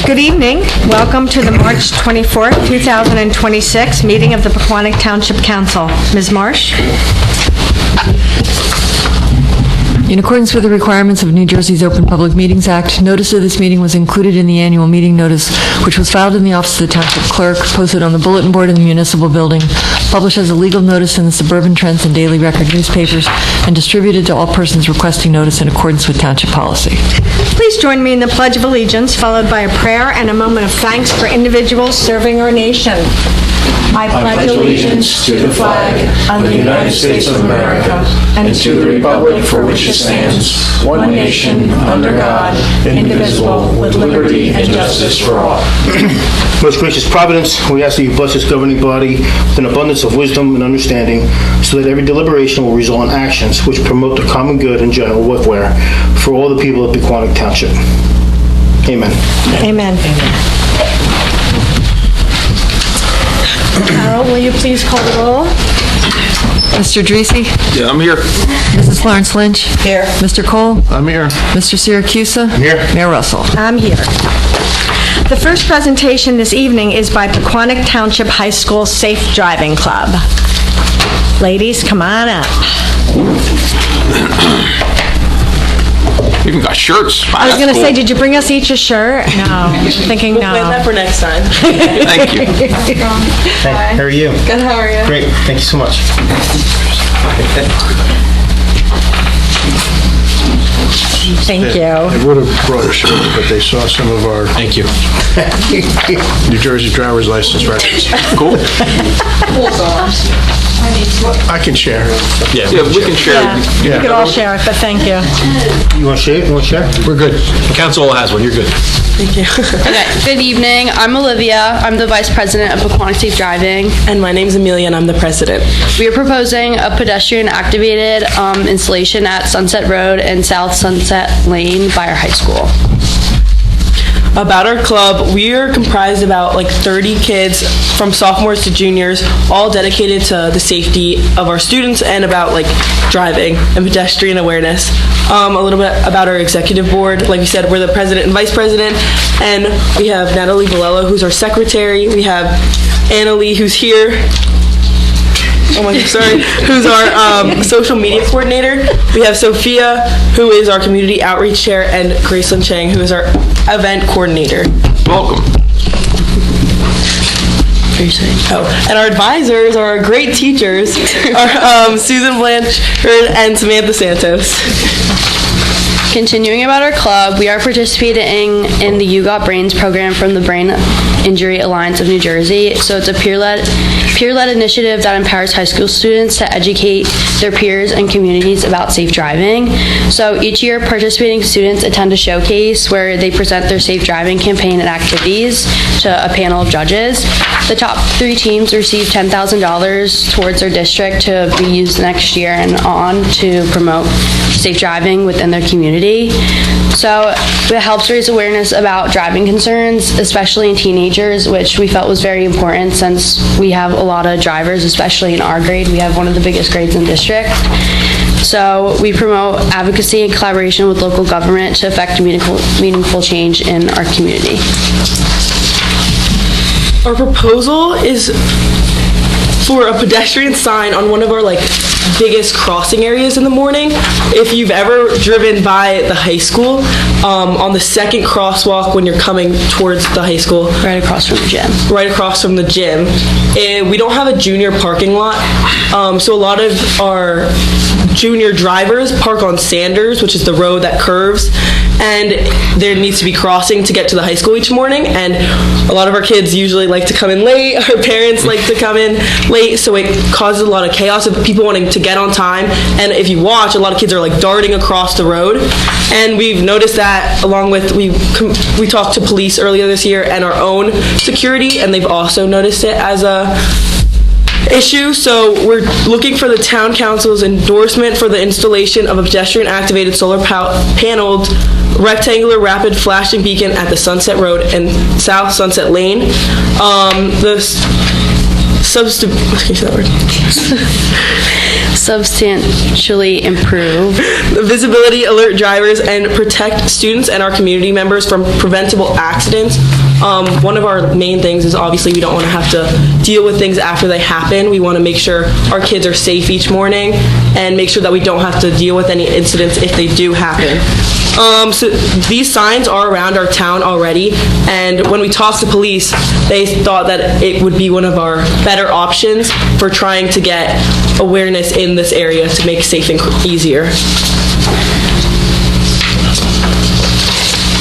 Good evening. Welcome to the March 24th, 2026 meeting of the Pequannock Township Council. Ms. Marsh? In accordance with the requirements of New Jersey's Open Public Meetings Act, notice of this meeting was included in the annual meeting notice, which was filed in the office of the Township Clerk, posted on the bulletin board in the municipal building, published as a legal notice in the Suburban Trends and Daily Record newspapers, and distributed to all persons requesting notice in accordance with Township policy. Please join me in the Pledge of Allegiance, followed by a prayer and a moment of thanks for individuals serving our nation. I pledge allegiance to the flag of the United States of America and to the republic for which it stands, one nation, under God, indivisible, with liberty and justice for all. Most gracious Providence, we ask that you bless this governing body with an abundance of wisdom and understanding, so that every deliberation will result in actions which promote the common good and general welfare for all the people of Pequannock Township. Amen. Amen. Carol, will you please call the roll? Mr. Dreesy? Yeah, I'm here. Mrs. Lawrence Lynch? Here. Mr. Cole? I'm here. Mr. Syracusa? I'm here. Mayor Russell? I'm here. The first presentation this evening is by Pequannock Township High School Safe Driving Club. Ladies, come on up. We even got shirts. I was going to say, did you bring us each a shirt? No. I'm thinking no. We'll plan that for next time. Thank you. Hey, how are you? Good, how are you? Great, thank you so much. Thank you. They would have brought a shirt, but they saw some of our Thank you. New Jersey driver's license records. Cool. I can share. Yeah, we can share. We could all share it, but thank you. You want to share? You want to share? We're good. The council has one. You're good. Thank you. Okay, good evening. I'm Olivia. I'm the Vice President of Pequannock Safe Driving. And my name's Amelia, and I'm the president. We are proposing a pedestrian-activated installation at Sunset Road and South Sunset Lane by our high school. About our club, we are comprised about like 30 kids from sophomores to juniors, all dedicated to the safety of our students and about like driving and pedestrian awareness. A little bit about our executive board. Like we said, we're the president and vice president, and we have Natalie Valello, who's our secretary. We have Anna Lee, who's here. Oh my God, sorry. Who's our social media coordinator. We have Sophia, who is our community outreach chair, and Gracelyn Chang, who is our event coordinator. Welcome. Oh, and our advisors are our great teachers, are Susan Blanchard and Samantha Santos. Continuing about our club, we are participating in the You Got Brains program from the Brain Injury Alliance of New Jersey. So it's a peer-led initiative that empowers high school students to educate their peers and communities about safe driving. So each year, participating students attend a showcase where they present their safe driving campaign and activities to a panel of judges. The top 3 teams receive $10,000 towards their district to be used next year and on to promote safe driving within their community. So it helps raise awareness about driving concerns, especially in teenagers, which we felt was very important since we have a lot of drivers, especially in our grade. We have one of the biggest grades in the district. So we promote advocacy and collaboration with local government to affect meaningful change in our community. Our proposal is for a pedestrian sign on one of our biggest crossing areas in the morning. If you've ever driven by the high school, on the second crosswalk when you're coming towards the high school. Right across from the gym. Right across from the gym. We don't have a junior parking lot, so a lot of our junior drivers park on Sanders, which is the road that curves, and there needs to be crossing to get to the high school each morning, and a lot of our kids usually like to come in late. Our parents like to come in late, so it causes a lot of chaos of people wanting to get on time. And if you watch, a lot of kids are darting across the road, and we've noticed that along with we talked to police earlier this year and our own security, and they've also noticed it as a issue. So we're looking for the town council's endorsement for the installation of a pedestrian activated solar paneled rectangular rapid flashing beacon at the Sunset Road and South Sunset Lane. substantially improve visibility, alert drivers, and protect students and our community members from preventable accidents. One of our main things is obviously we don't want to have to deal with things after they happen. We want to make sure our kids are safe each morning and make sure that we don't have to deal with any incidents if they do happen. So these signs are around our town already, and when we talked to police, they thought that it would be one of our better options for trying to get awareness in this area to make safing easier.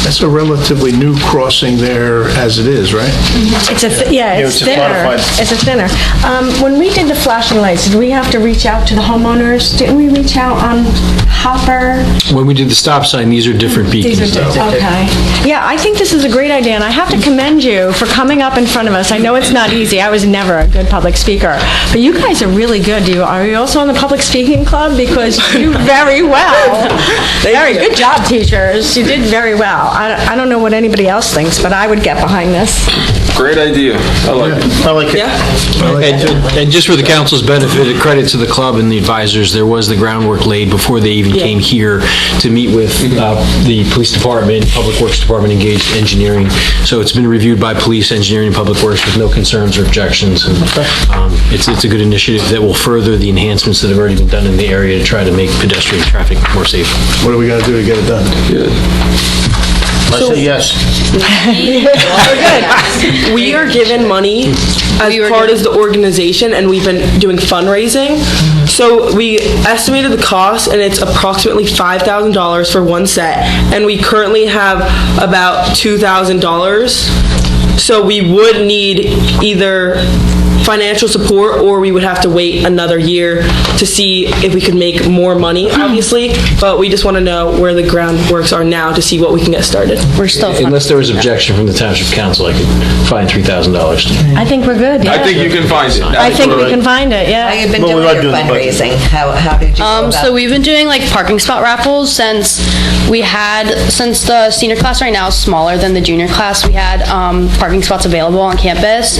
That's a relatively new crossing there as it is, right? It's it's it's thinner. modified. It's a thinner. When we did the flashing lights, did we have to reach out to the homeowners? Didn't we reach out on Hopper? When we did the stop sign, these are different beacons, though. Okay. Yeah, I think this is a great idea, and I have to commend you for coming up in front of us. I know it's not easy. I was never a good public speaker, but you guys are really good. Are you also on the public speaking club? Because you do very well. Very good job, teachers. You did very well. I don't know what anybody else thinks, but I would get behind this. Great idea. I like it. I like it. Yeah? And just for the council's benefit, credit to the club and the advisors, there was the groundwork laid before they even came here to meet with the police department, public works department, engaged engineering. So it's been reviewed by police, engineering, and public works with no concerns or objections. And it's a good initiative that will further the enhancements that have already been done in the area to try to make pedestrian traffic more safe. What do we got to do to get it done? I say yes. We are given money as part of the organization, and we've been doing fundraising. So we estimated the cost, and it's approximately $5,000 for one set, and we currently have about $2,000. So we would need either financial support, or we would have to wait another year to see if we could make more money, obviously. But we just want to know where the groundworks are now to see what we can get started. We're still Unless there was objection from the township council, I could find $3,000. I think we're good, yeah. I think you can find it. I think we can find it, yeah. How you been Well, we're doing not your doing the budget. fundraising? How did you go about So we've been doing like parking spot raffles since the senior class right now is smaller than the junior class. We had parking spots available on campus.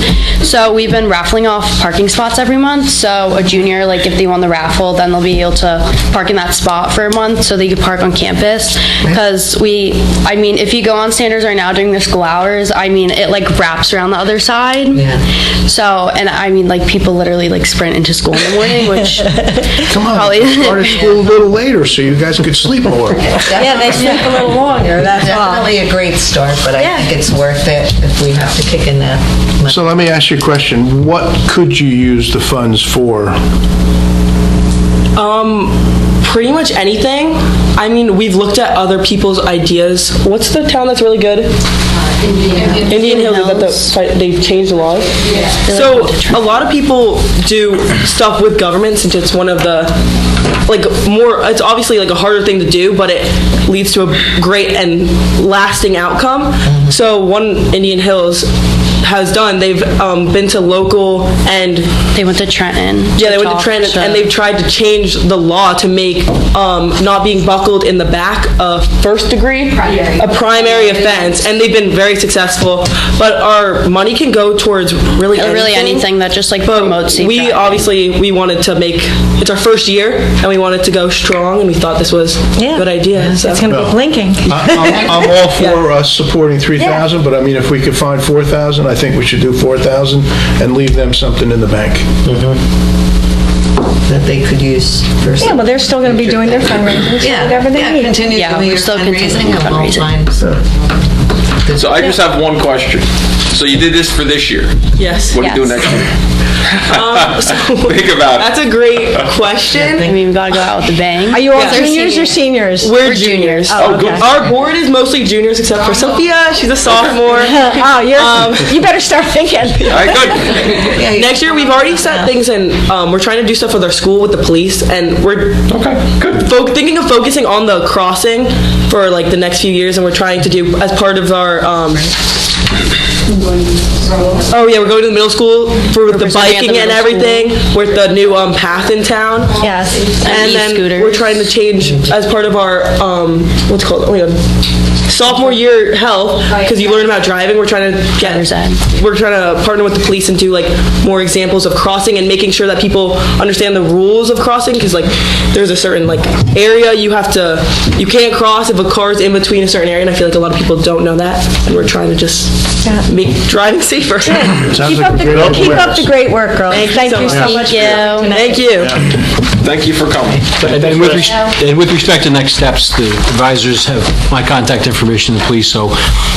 So we've been raffling off parking spots every month. So a junior, like if they won the raffle, then they'll be able to park in that spot for a month so they could park on campus. Because if you go on Sanders right now during their school hours, it like wraps around the other side. Yeah. So, and like people literally like sprint into school in the morning, which Come on, Probably. started school a little later so you guys could sleep more. Yeah, they sleep a little longer, that's all. Definitely a great start, but I Yeah. think it's worth it if we have to kick in that money. So let me ask you a question. What could you use the funds for? Pretty much anything. We've looked at other people's ideas. What's the town that's really good? Indian Hills. They've changed the laws. So a lot of people do stuff with government since it's one of the it's obviously like a harder thing to do, but it leads to a great and lasting outcome. So one Indian Hills has done, they've been to local and they went to Trenton. yeah, they went to Trenton, and they've tried to change the law to make not being buckled in the back a first degree, a primary offense, and they've been very successful. But our money can go towards really anything that just like promotes safe we driving. we wanted to make, it's our first year, and we wanted to go strong, and we thought this was a good idea. So. It's going to be blinking. I'm all for us supporting 3,000, but if we could find 4,000, I think we should do 4,000 and leave them something in the bank. That they could use for Yeah, some. well, they're still going to be doing their fundraising, so Yeah, whatever they yeah, need. continue Yeah, doing we're your still fundraising continuing and we'll fundraising. find. So I just have one question. So you did this for this year. Yes. What are you doing next year? Think about it. That's a great question. We gotta go out with the bang. Are you all Yeah. juniors or seniors? We're juniors. Oh, okay. Our board is mostly juniors, except for Sophia. She's a sophomore. You better start thinking. All right, good. Next year, we've already set things, and we're trying to do stuff with our school, with the police, and we're thinking of focusing on the crossing for like the next few years, and we're trying to do as part of our. We're going to the middle school for the biking and everything, with the new path in town. Yes. And then e-scooters. we're trying to change as part of our what's it called? Oh my god. sophomore year health, because you learn about driving. We're trying to partner with the police and do like more examples of crossing and making sure that people understand the rules of crossing, because like there's a certain like area you can't cross if a car's in between a certain area, and I feel like a lot of people don't know that, and we're trying to just make driving safer. Keep up the great work, girls. Thank you so much. Thank you. Thank you for coming. And with respect to next steps, the advisors have my contact information, the police, so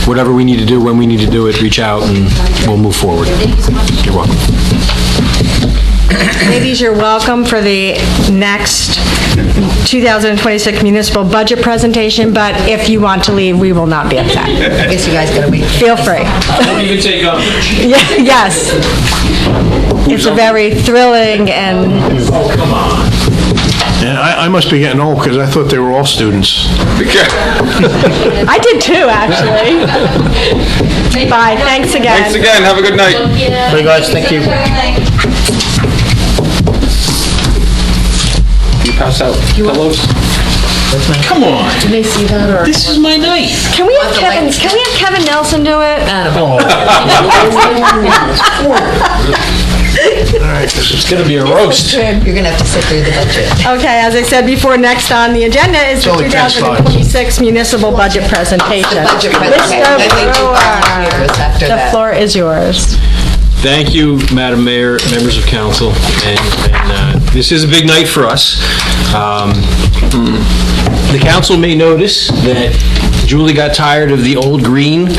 whatever we need to do, when we need to do it, reach out and we'll move forward. You're welcome. Ladies, you're welcome for the next 2026 municipal budget presentation, but if you want to leave, we will not be upset. I guess you guys gotta wait. Feel free. You can take on. Yes. It's a very thrilling and... And I must be getting old because I thought they were all students. I did too, actually. Bye, thanks again. Thanks again. Have a good night. Hey, guys, thank you. You pass out pillows? Come on. Did they see that or? This is my night. Can we have Kevin Nelson do it? It's going to be a roast. You're gonna have to sit through the budget. Okay, as I said before, next on the agenda is the only 10 slides. 2026 municipal budget presentation. Budget presentation. I think Mr. you have Brewer, yours after the that. floor is yours. Thank you, Madam Mayor, members of council, and this is a big night for us. The council may notice that Julie got tired of the old green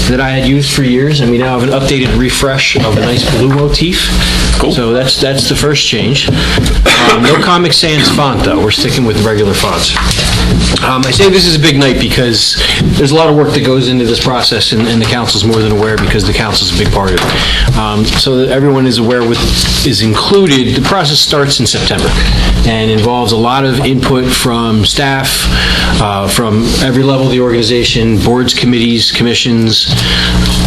that I had used for years, and we now have an updated refresh of a nice blue motif. Cool. So that's the first change. No Comic Sans font, though. We're sticking with regular fonts. I say this is a big night because there's a lot of work that goes into this process, and the council's more than aware because the council's a big part of it. So that everyone is aware what is included, the process starts in September and involves a lot of input from staff, from every level of the organization, boards, committees, commissions,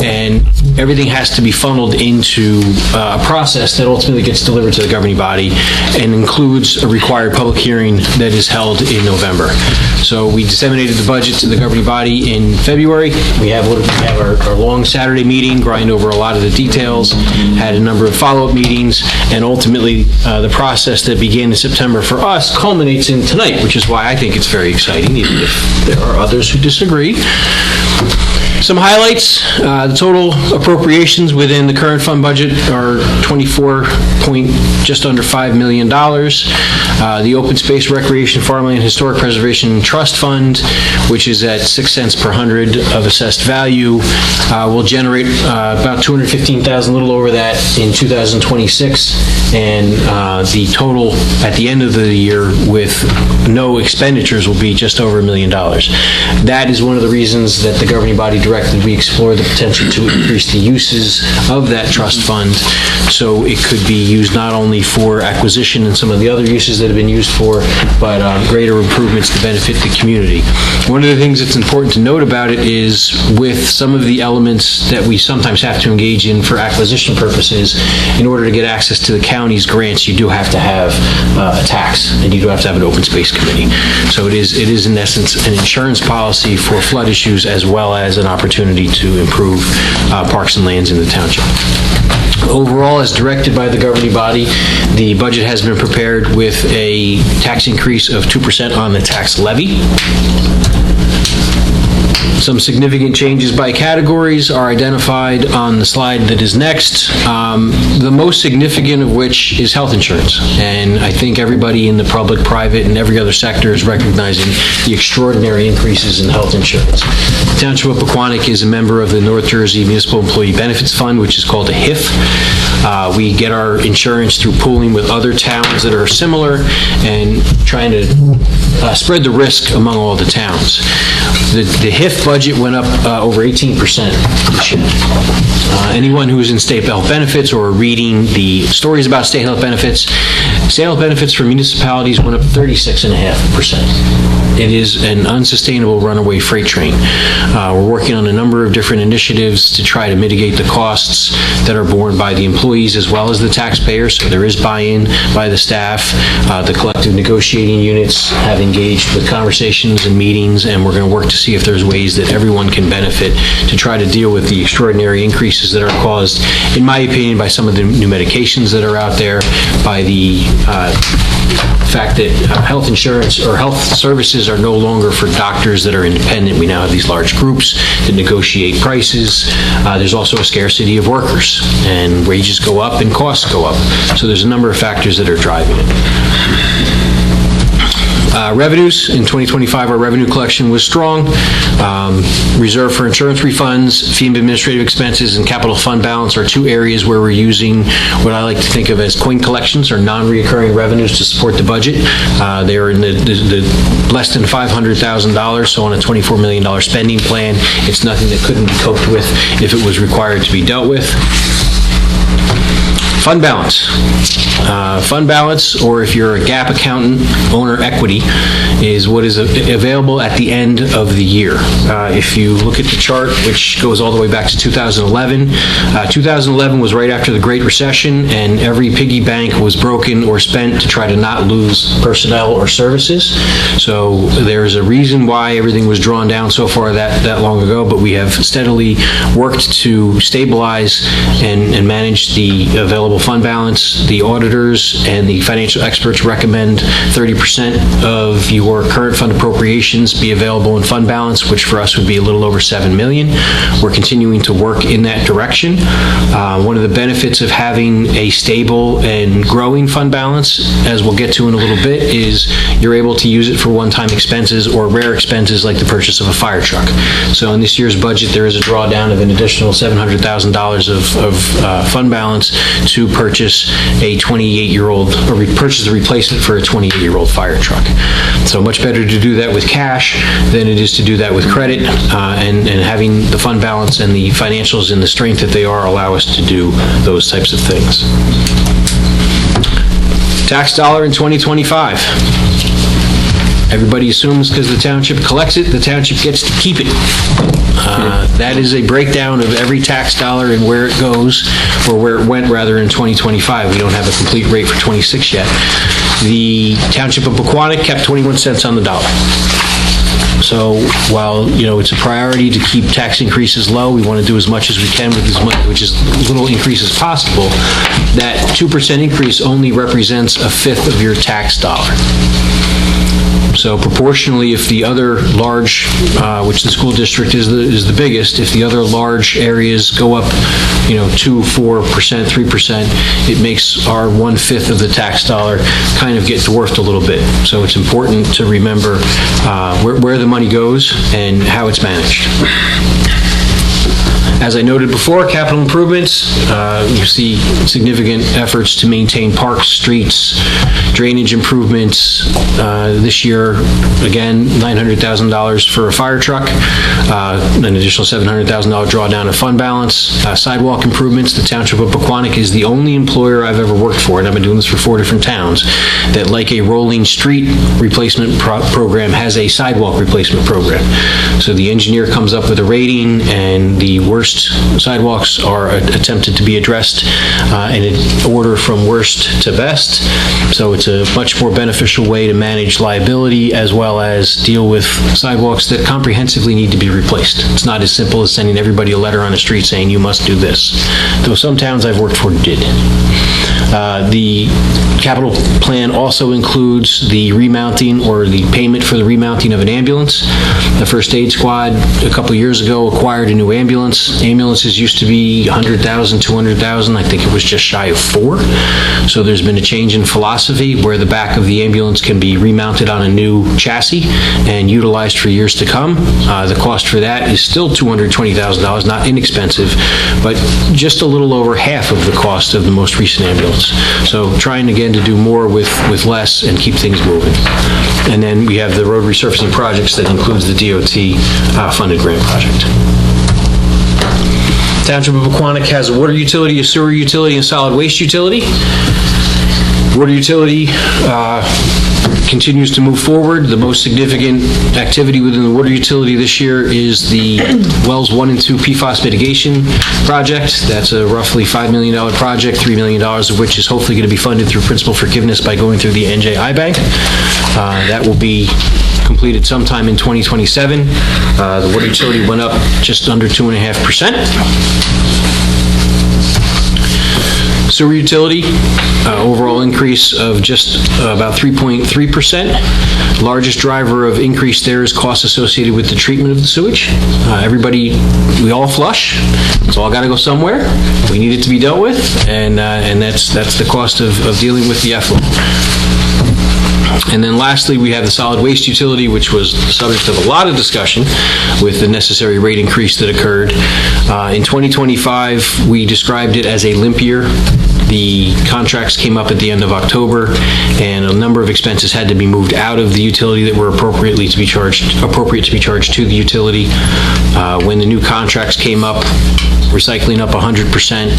and everything has to be funneled into a process that ultimately gets delivered to the governing body and includes a required public hearing that is held in November. So we disseminated the budget to the governing body in February. We have our long Saturday meeting, grind over a lot of the details, had a number of follow-up meetings, and ultimately the process that began in September for us culminates in tonight, which is why I think it's very exciting, even if there are others who disagree. Some highlights, the total appropriations within the current fund budget are just under $5 million. The Open Space Recreation Farmland Historic Preservation Trust Fund, which is at 6 cents per hundred of assessed value, will generate about $215,000, a little over that in 2026, and the total at the end of the year with no expenditures will be just over $1 million. That is one of the reasons that the governing body directed we explore the potential to increase the uses of that trust fund so it could be used not only for acquisition and some of the other uses that have been used for, but greater improvements to benefit the community. One of the things that's important to note about it is with some of the elements that we sometimes have to engage in for acquisition purposes, in order to get access to the county's grants, you do have to have a tax, and you do have to have an open space committee. So it is in essence an insurance policy for flood issues as well as an opportunity to improve parks and lands in the township. Overall, as directed by the governing body, the budget has been prepared with a tax increase of 2% on the tax levy. Some significant changes by categories are identified on the slide that is next. The most significant of which is health insurance. And I think everybody in the public, private, and every other sector is recognizing the extraordinary increases in health insurance. The Township of Pequannock is a member of the North Jersey Municipal Employee Benefits Fund, which is called a HIF. We get our insurance through pooling with other towns that are similar and trying to spread the risk among all the towns. The HIF budget went up over 18% this year. Anyone who is in state health benefits or reading the stories about state health benefits for municipalities went up 36.5%. it is an unsustainable runaway freight train. We're working on a number of different initiatives to try to mitigate the costs that are borne by the employees as well as the taxpayers. So there is buy-in by the staff. The collective negotiating units have engaged with conversations and meetings, and we're going to work to see if there's ways that everyone can benefit to try to deal with the extraordinary increases that are caused, in my opinion, by some of the new medications that are out there, by the fact that health insurance or health services are no longer for doctors that are independent. We now have these large groups that negotiate prices. There's also a scarcity of workers, and wages go up and costs go up. So there's a number of factors that are driving it. Revenues, in 2025, our revenue collection was strong. Reserve for insurance refunds, fee and administrative expenses, and capital fund balance are two areas where we're using what I like to think of as coin collections or non-reoccurring revenues to support the budget. They're in the less than $500,000, so on a $24 million spending plan, it's nothing that couldn't be coped with if it was required to be dealt with. Fund balance. Fund balance, or if you're a GAAP accountant, owner equity, is what is available at the end of the year. If you look at the chart, which goes all the way back to 2011, 2011 was right after the Great Recession, and every piggy bank was broken or spent to try to not lose personnel or services. So there's a reason why everything was drawn down so far that long ago, but we have steadily worked to stabilize and manage the available fund balance. The auditors and the financial experts recommend 30% of your current fund appropriations be available in fund balance, which for us would be a little over $7 million. We're continuing to work in that direction. One of the benefits of having a stable and growing fund balance, as we'll get to in a little bit, is you're able to use it for one-time expenses or rare expenses like the purchase of a fire truck. So in this year's budget, there is a drawdown of an additional $700,000 of fund balance to purchase a 28-year-old, or purchase a replacement for a 28-year-old fire truck. So much better to do that with cash than it is to do that with credit, and having the fund balance and the financials and the strength that they are allow us to do those types of things. Tax dollar in 2025. Everybody assumes because the township collects it, the township gets to keep it. That is a breakdown of every tax dollar and where it goes, or where it went rather, in 2025. We don't have a complete rate for 26 yet. The township of Pequannock kept 21 cents on the dollar. So while, it's a priority to keep tax increases low, we want to do as much as we can with as much, which is little increase as possible. That 2% increase only represents a fifth of your tax dollar. So proportionally, if the other large, which the school district is the biggest, if the other large areas go up, 2%, 4%, 3%, it makes our 1/5 of the tax dollar kind of get dwarfed a little bit. So it's important to remember where the money goes and how it's managed. As I noted before, capital improvements, you see significant efforts to maintain parks, streets, drainage improvements. This year, again, $900,000 for a fire truck, an additional $700,000 drawdown of fund balance. Sidewalk improvements, the Township of Pequannock is the only employer I've ever worked for, and I've been doing this for 4 different towns, that, like a rolling street replacement program, has a sidewalk replacement program. So the engineer comes up with a rating, and the worst sidewalks are attempted to be addressed in order from worst to best. So it's a much more beneficial way to manage liability as well as deal with sidewalks that comprehensively need to be replaced. It's not as simple as sending everybody a letter on the street saying you must do this, though some towns I've worked for did. The capital plan also includes the remounting, or the payment for the remounting of an ambulance. The first aid squad a couple years ago acquired a new ambulance. Ambulances used to be $100,000, $200,000. I think it was just shy of $4. So there's been a change in philosophy where the back of the ambulance can be remounted on a new chassis and utilized for years to come. The cost for that is still $220,000, not inexpensive, but just a little over half of the cost of the most recent ambulance. So trying again to do more with less and keep things moving. And then we have the road resurfacing projects that includes the DOT funded grant project. Township of Pequannock has a water utility, a sewer utility, and solid waste utility. Water utility continues to move forward. The most significant activity within the water utility this year is the Wells 1 and 2 PFAS mitigation project. That's a roughly $5 million project, $3 million of which is hopefully going to be funded through principal forgiveness by going through the NJI Bank. That will be completed sometime in 2027. The water utility went up just under 2.5%. Sewer utility, overall increase of just about 3.3%. Largest driver of increase there is costs associated with the treatment of the sewage. We all flush. It's all got to go somewhere. We need it to be dealt with, and that's the cost of dealing with the effluent. And then lastly, we have the solid waste utility, which was the subject of a lot of discussion with the necessary rate increase that occurred. In 2025, we described it as a limp year. The contracts came up at the end of October, and a number of expenses had to be moved out of the utility that were appropriate to be charged to the utility. When the new contracts came up, recycling up 100%,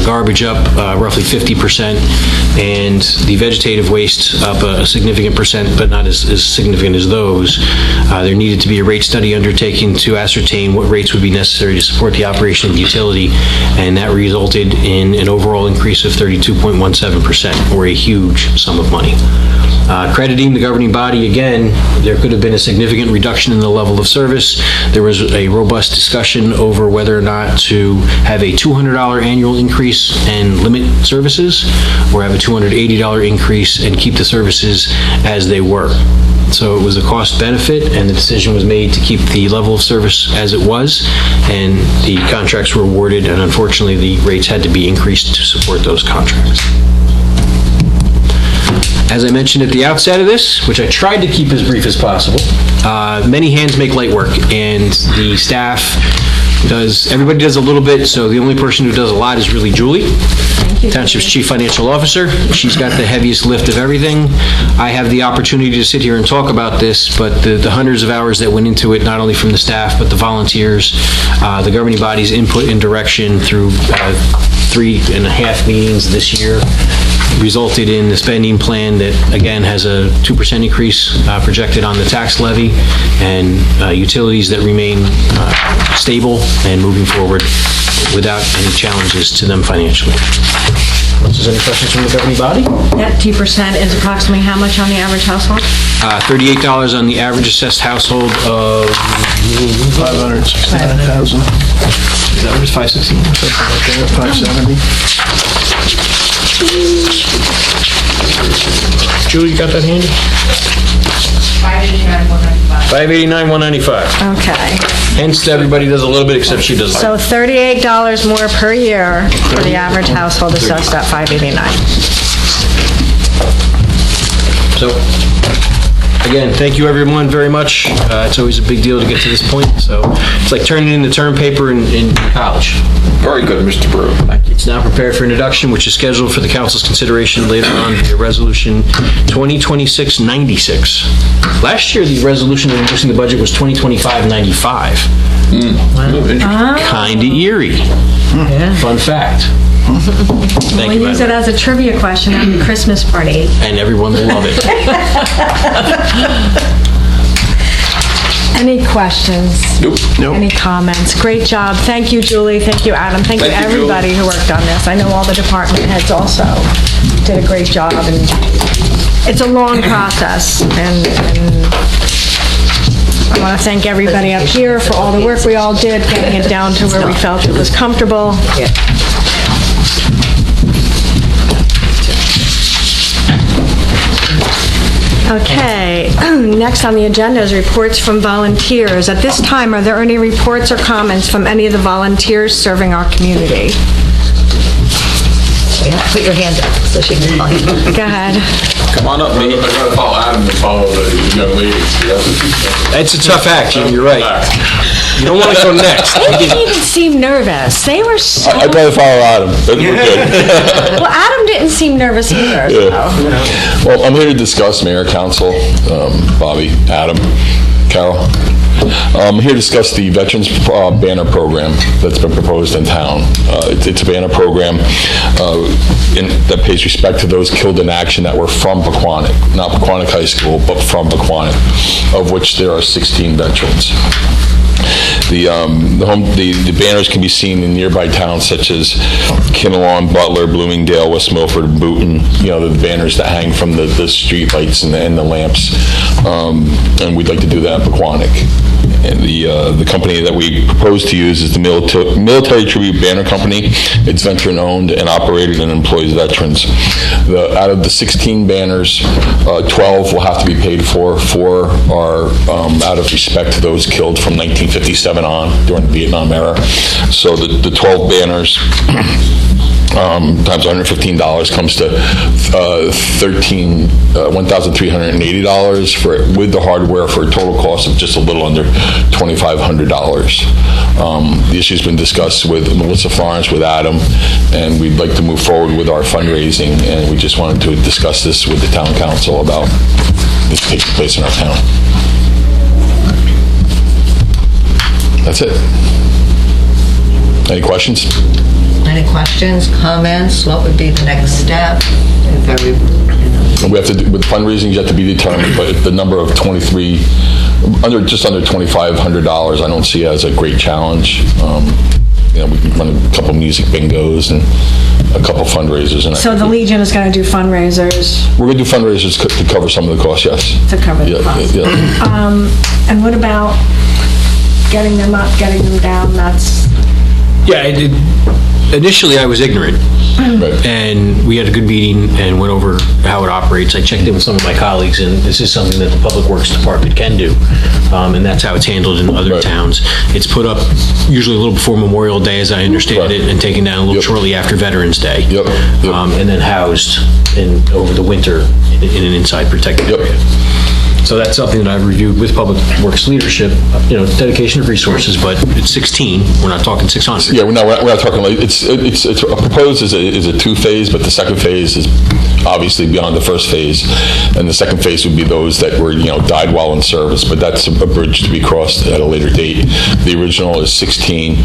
garbage up roughly 50%, and the vegetative waste up a significant percent, but not as significant as those. There needed to be a rate study undertaken to ascertain what rates would be necessary to support the operation of the utility, and that resulted in an overall increase of 32.17%, or a huge sum of money. Crediting the governing body, again, there could have been a significant reduction in the level of service. There was a robust discussion over whether or not to have a $200 annual increase and limit services, or have a $280 increase and keep the services as they were. So it was a cost benefit, and the decision was made to keep the level of service as it was, and the contracts were awarded, and unfortunately the rates had to be increased to support those contracts. As I mentioned at the outset of this, which I tried to keep as brief as possible, many hands make light work, and the staff everybody does a little bit, so the only person who does a lot is really Julie, Township's Chief Financial Officer. She's got the heaviest lift of everything. I have the opportunity to sit here and talk about this, but the hundreds of hours that went into it, not only from the staff, but the volunteers, the governing body's input and direction through 3.5 meetings this year, resulted in the spending plan that, again, has a 2% increase projected on the tax levy, and utilities that remain stable and moving forward without any challenges to them financially. Unless there's any questions from the governing body? That 2% is approximately how much on the average household? $38 on the average assessed household of $569,000. Is that what it's 516? Something like that, 570. Julie, you got that handy? $589,195. Okay. Hence, everybody does a little bit, except she doesn't. So $38 more per year for the average household assessed at $589. So, again, thank you everyone very much. It's always a big deal to get to this point, so it's like turning in the term paper in college. Very good, Mr. Brew. It's now prepared for introduction, which is scheduled for the council's consideration later on via Resolution 2026-96. Last year, the resolution introducing the budget was 2025-95. Kinda eerie. Fun fact. Thank We'll you, use Madam. it as a trivia question at the Christmas party. And everyone will love it. Any questions? Nope. Any comments? Great job. Thank you, Julie. Thank you, Adam. Thank you, Thank you, everybody who worked on this. I know all the department heads also did a great job, and it's a long process, and I want to thank everybody up here for all the work we all did, getting it down to where we felt it was comfortable. Okay, next on the agenda is reports from volunteers. At this time, are there any reports or comments from any of the volunteers serving our community? You have to put your hand up so she can call you. Go ahead. Come on up, man. I gotta follow Adam to follow the young lady. It's a tough act, Jim, you're right. You don't want to go next. They didn't even seem nervous. They were so... I'd rather follow Adam. We're good. Well, Adam didn't seem nervous either. So. Well, I'm here to discuss mayor, council, Bobby, Adam, Carol. I'm here to discuss the Veterans Banner Program that's been proposed in town. It's a banner program that pays respect to those killed in action that were from Pequannock, not Pequannock High School, but from Pequannock, of which there are 16 veterans. The banners can be seen in nearby towns such as Kinnelon, Butler, Bloomingdale, West Milford, Boonton, the banners that hang from the street lights and the lamps. And we'd like to do that in Pequannock. And the company that we propose to use is the Military Tribute Banner Company. It's veteran-owned and operated and employs veterans. Out of the 16 banners, 12 will have to be paid for. 4 are out of respect to those killed from 1957 on during the Vietnam era. So the 12 banners times $115 comes to $1,380 with the hardware, for a total cost of just a little under $2,500. The issue's been discussed with Melissa Florence, with Adam, and we'd like to move forward with our fundraising, and we just wanted to discuss this with the town council about this taking place in our town. That's it. Any questions? Any questions, comments? What would be the next step? If We have to with fundraising yet to be determined, but the number of just under $2,500, I don't see as a great challenge. We can run a couple music bingos and a couple fundraisers. And So the Legion is going to do fundraisers? We're going to do fundraisers to cover some of the costs, yes. To cover the costs. Yeah. And what about getting them up, getting them down? Initially, I was ignorant, Right. and we had a good meeting and went over how it operates. I checked in with some of my colleagues, and this is something that the Public Works Department can do, and that's how it's handled in other Right. towns. It's put up usually a little before Memorial Day, as I understand Right. it, and taken down a little shortly after Veterans Day. Yep. And then housed over the winter in an inside protected Yep. area. So that's something that I've reviewed with Public Works leadership, dedication of resources, but it's 16, we're not talking 600. Yeah, we're not talking like, it's proposed as a 2-phase, but the second phase is obviously beyond the first phase, and the second phase would be those that were, died while in service, but that's a bridge to be crossed at a later date. The original is 16,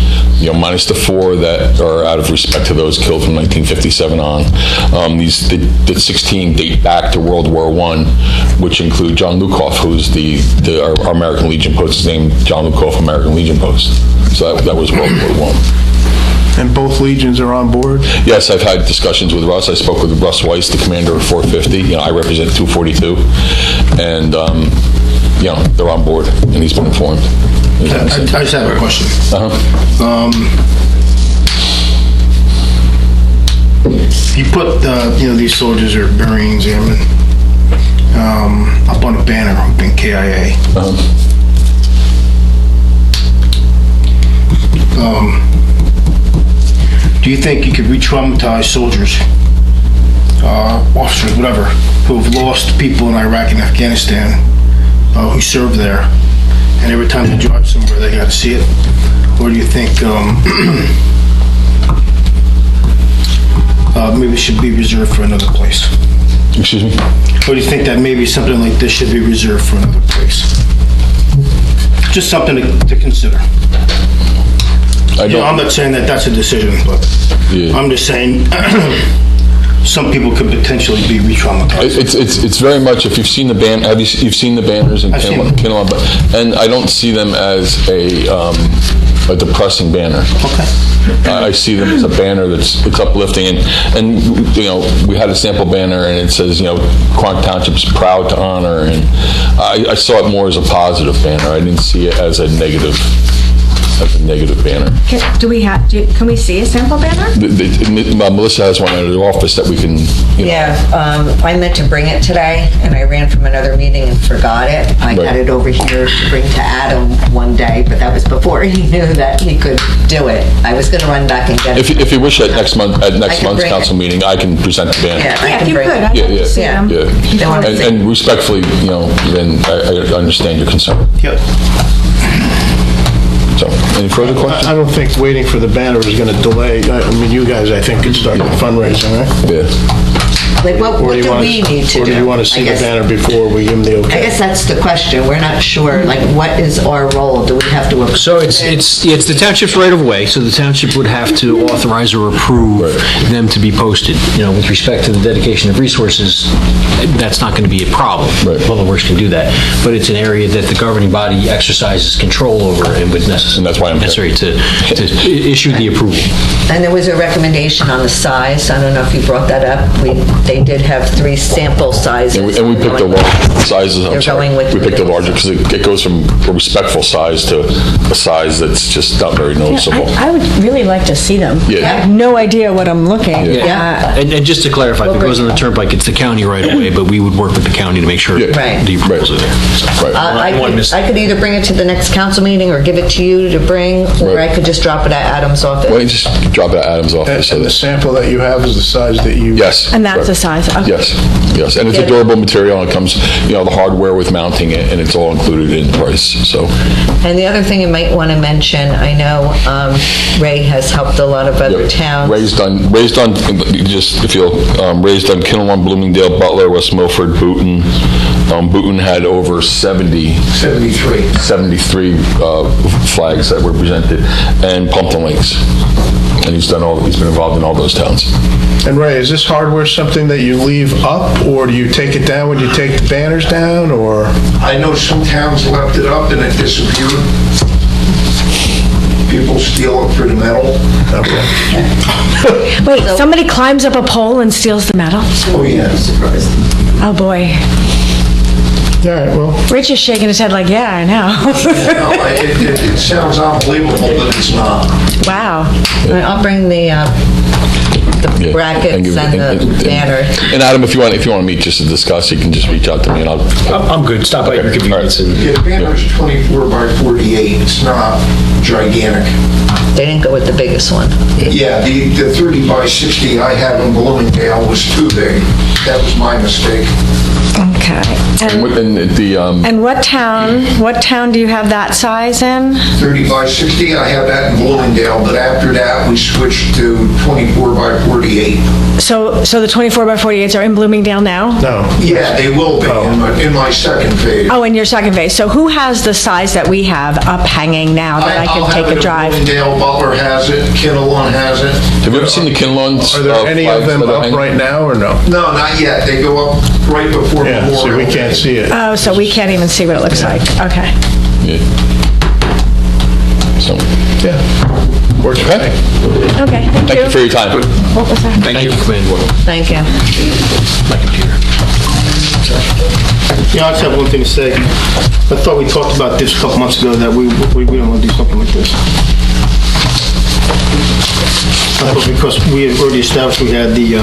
minus the 4 that are out of respect to those killed from 1957 on. The 16 date back to World War I, which include John Lukoff, who's our American Legion Post. His name, John Lukoff, American Legion Post. So that was World War I. And both legions are on board? Yes, I've had discussions with Russ. I spoke with Russ Weiss, the commander of 450. I represent 242. And, they're on board, and he's been informed. I just have a question. You put, these soldiers or Marines, airmen, up on a banner up in KIA. Do you think you could re-traumatize soldiers, officers, whatever, who have lost people in Iraq and Afghanistan, who served there, and every time they drive somewhere they got to see it? Or do you think maybe it should be reserved for another place? Excuse me? Or do you think that maybe something like this should be reserved for another place? Just something to consider. I'm not saying that that's a decision, but I'm just saying some people could potentially be re-traumatized. It's very much, if you've seen the you've seen the banners in Kinnelon, and I don't see them as a depressing banner. Okay. I see them as a banner it's uplifting, and we had a sample banner and it says Pequannock Township's proud to honor, and I saw it more as a positive banner. I didn't see it as a negative banner. Can we see a sample banner? Melissa has one at her office that we can. I meant to bring it today, and I ran from another meeting and forgot it. I had it over here to bring to Adam one day, but that was before he knew that he could do it. I was going to run back and get it. If you wish, at next month's council meeting, I can present the banner. Yeah, if you could. I'd like to see them. And respectfully, then I understand your concern. Yep. So, any further questions? I don't think waiting for the banner is going to delay. You guys, I think, could start fundraising, right? Yeah. Like, what do we need to do? Or do you want to see I the guess? banner before we give them the okay? I guess that's the question. We're not sure, like, what is our role? Do we have to approve? So it's the township's right of way, so the township would have to authorize or approve them to be posted. With respect to the dedication of resources, that's not going to be a problem. Public Works can do that. But it's an area that the governing body exercises control over and would necessary to issue the approval. And there was a recommendation on the size. I don't know if you brought that up. They did have 3 sample sizes. And we picked the large sizes. They're going with We picked the the larger because it goes from a respectful size to a size that's just not very noticeable. I would really like to see them. Yeah. I have no idea what I'm looking at. Yeah. And just to clarify, if it goes on the turnpike, it's the county right away, but we would work with the county to make sure Right. the approvals are there. So, I could either bring it to the next council meeting or give it to you to bring, or I could just drop it at Adam's office. Why don't you just drop it at Adam's office? And the sample that you have is the size that you... Yes. And that's correct. the size, okay. Yes, and it's a durable material, and it comes, the hardware with mounting it, and it's all included in the price, so. And the other thing you might want to mention, I know Ray has helped a lot of other towns. Raised on Kinnelon, Bloomingdale, Butler, West Milford, Boonton. Boonton had over 73 flags that were presented, and Pumpkin Lakes. And he's been involved in all those towns. And Ray, is this hardware something that you leave up, or do you take it down when you take the banners down, or? I know some towns left it up and it disappeared. People steal it for the metal. Okay. Wait, somebody climbs up a pole and steals the metal? Oh, yeah. Oh, boy. All right, well. Rich is shaking his head like, yeah, I know. No, it sounds unbelievable, but it's not. Wow. I'll bring the brackets and the banner. And Adam, if you want to meet just to discuss, you can just reach out to me, and I'm good. Stop by your convenience. Yeah, the banner's 24 by 48. It's not gigantic. They didn't go with the biggest one. Yeah, the 30 by 60 I have in Bloomingdale was too big. That was my mistake. Okay. And what town do you have that size in? 30 by 60, I have that in Bloomingdale, but after that, we switched to 24 by 48. So the 24 by 48s are in Bloomingdale now? No. Yeah, they will be in my second phase. Oh, in your second phase. So who has the size that we have up hanging now that I can take a drive? Bloomingdale, Butler has it, Kinnelon has it. Have you ever seen the Kinnelons? Are there any of them up right now, or no? No, not yet. They go up right before Yeah, Memorial so we Day. can't see it. Oh, so we can't even see what it looks like. Okay. Yeah. So, Yeah. Works for me. Okay, thank you for your time. What was that? Thank you, Commander. Thank you. My computer. I just have one thing to say. I thought we talked about this a couple months ago, that we don't want to do something like this. I thought because we had already established we had the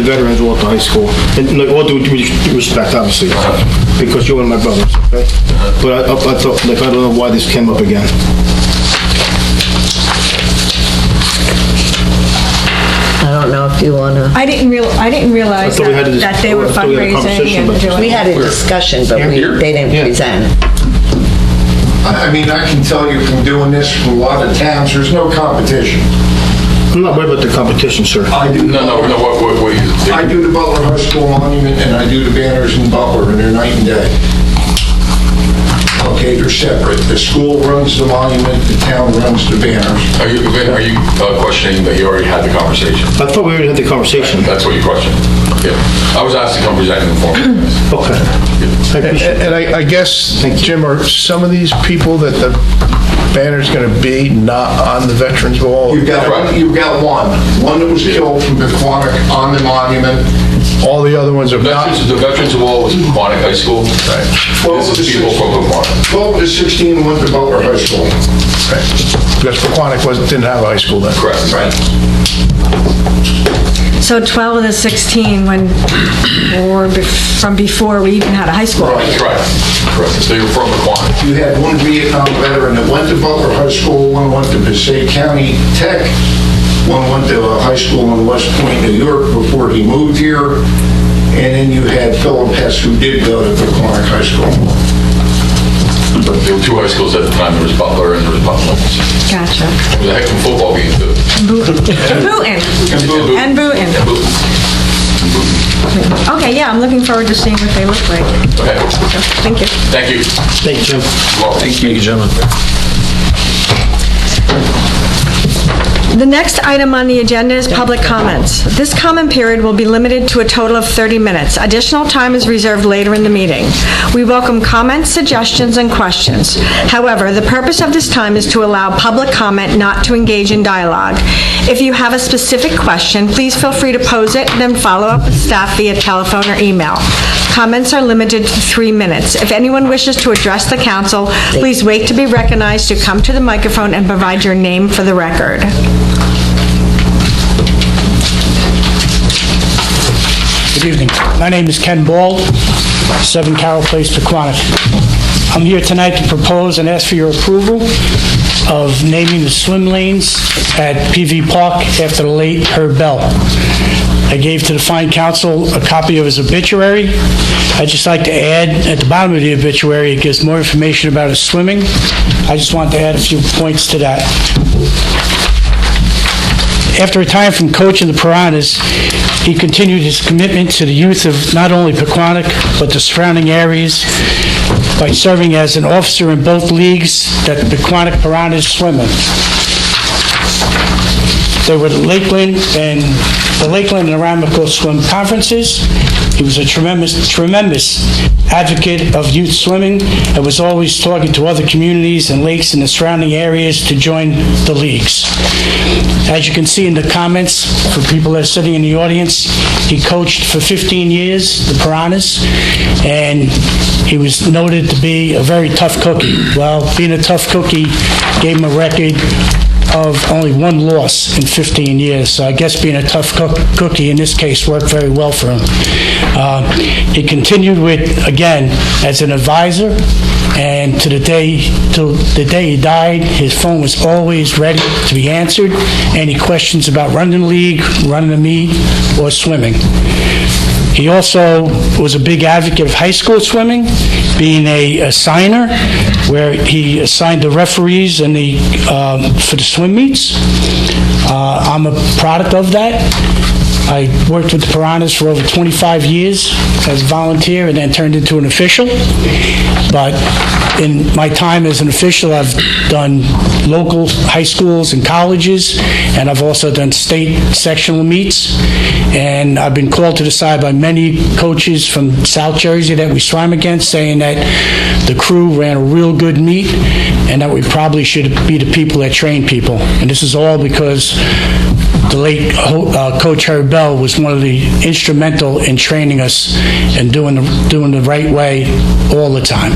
veterans all at the high school. And like, all due respect, obviously, because you're one of my brothers, okay? But I thought, like, I don't know why this came up again. I don't know if you want to... I didn't realize I thought we had that they were I thought we had a fundraising conversation and about doing... We had a discussion, but they didn't present. I mean, I can tell you from doing this for a lot of towns, there's no competition. I'm not worried about the competition, sir. I do. What you... I do the Butler High School Monument, and I do the banners in Butler, and they're night and day. Okay, they're separate. The school runs the monument, the town runs the banners. Are you questioning that you already had the conversation? I thought we already had the conversation. That's what you questioned? Yeah. I was asked to come present in the form. Okay. And I guess, Jim, are some of these people that the banner's going to be not on the Veterans Wall? You've got one that was killed from Pequannock on the monument. All the other ones are not? The Veterans Wall was Pequannock High School. Right. This is people from Pequannock. 12 to 16 went to Butler High School. Right. Because Pequannock didn't have a high school then. Correct. Right. So 12 of the 16 from before we even had a high school. Correct. They were from Pequannock. You had one Vietnam veteran that went to Butler High School, one went to Passaic County Tech, one went to a high school in West Point, New York before he moved here, and then you had Philip Hess who did go to Pequannock High School. But there were two high schools at the time. There was Butler and there was Pumpkin Lakes. Gotcha. It was a heck of a football game, too. Boonton. And Boonton. Okay, yeah, I'm looking forward to seeing what they look like. Okay. Thank you. Thank you. Thank you, Jim. Thank you, gentlemen. The next item on the agenda is public comments. This comment period will be limited to a total of 30 minutes. Additional time is reserved later in the meeting. We welcome comments, suggestions, and questions. However, the purpose of this time is to allow public comment, not to engage in dialogue. If you have a specific question, please feel free to pose it, then follow up with staff via telephone or email. Comments are limited to 3 minutes. If anyone wishes to address the council, please wait to be recognized to come to the microphone and provide your name for the record. Good evening. My name is Ken Bald, 7 Carroll Place, Pequannock. I'm here tonight to propose and ask for your approval of naming the swim lanes at PV Park after the late Herb Bell. I gave to the fine council a copy of his obituary. I'd just like to add, at the bottom of the obituary, it gives more information about his swimming. I just wanted to add a few points to that. After retiring from coaching the Piranhas, he continued his commitment to the youth of not only Pequannock, but the surrounding areas by serving as an officer in both leagues that the Pequannock Piranhas swim in. They were the Lakeland and Aramico swim conferences. He was a tremendous advocate of youth swimming and was always talking to other communities and lakes in the surrounding areas to join the leagues. As you can see in the comments, for people that are sitting in the audience, he coached for 15 years, the Piranhas, and he was noted to be a very tough cookie. Well, being a tough cookie gave him a record of only 1 loss in 15 years. So I guess being a tough cookie in this case worked very well for him. He continued with, again, as an advisor, and till the day he died, his phone was always ready to be answered. Any questions about running the league, running a meet, or swimming. He also was a big advocate of high school swimming, being a assigner, where he assigned the referees and for the swim meets. I'm a product of that. I worked with the Piranhas for over 25 years as a volunteer and then turned into an official. But in my time as an official, I've done local high schools and colleges, and I've also done state sectional meets. And I've been called to the side by many coaches from South Jersey that we swam against, saying that the crew ran a real good meet and that we probably should be the people that train people. And this is all because the late Coach Herb Bell was one of the instrumental in training us and doing the right way all the time.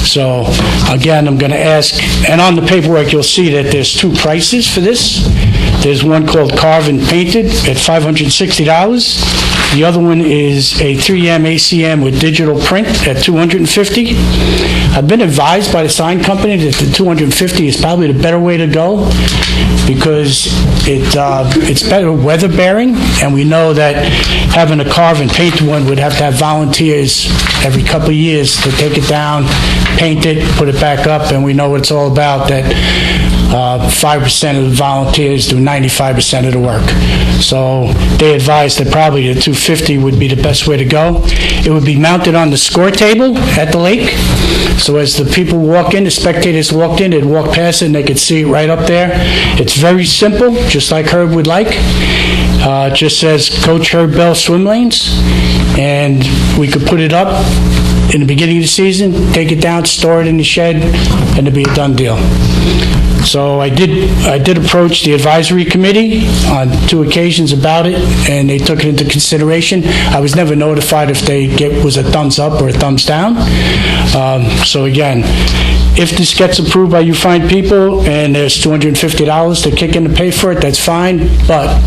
So again, I'm going to ask, and on the paperwork you'll see that there's 2 prices for this. There's one called Carve and Painted at $560. The other one is a 3M ACM with digital print at $250. I've been advised by the sign company that the $250 is probably the better way to go because it's better weather bearing, and we know that having a Carve and Paint one would have to have volunteers every couple of years to take it down, paint it, put it back up, and we know what it's all about, that 5% of the volunteers do 95% of the work. So they advised that probably the $250 would be the best way to go. It would be mounted on the score table at the lake. So as the people walk in, the spectators walked in, they'd walk past it and they could see it right up there. It's very simple, just like Herb would like. It just says Coach Herb Bell Swim Lanes, and we could put it up in the beginning of the season, take it down, store it in the shed, and it'd be a done deal. So I did approach the advisory committee on 2 occasions about it, and they took it into consideration. I was never notified if was a thumbs up or a thumbs down. So again, if this gets approved by you fine people and there's $250 to kick in to pay for it, that's fine. But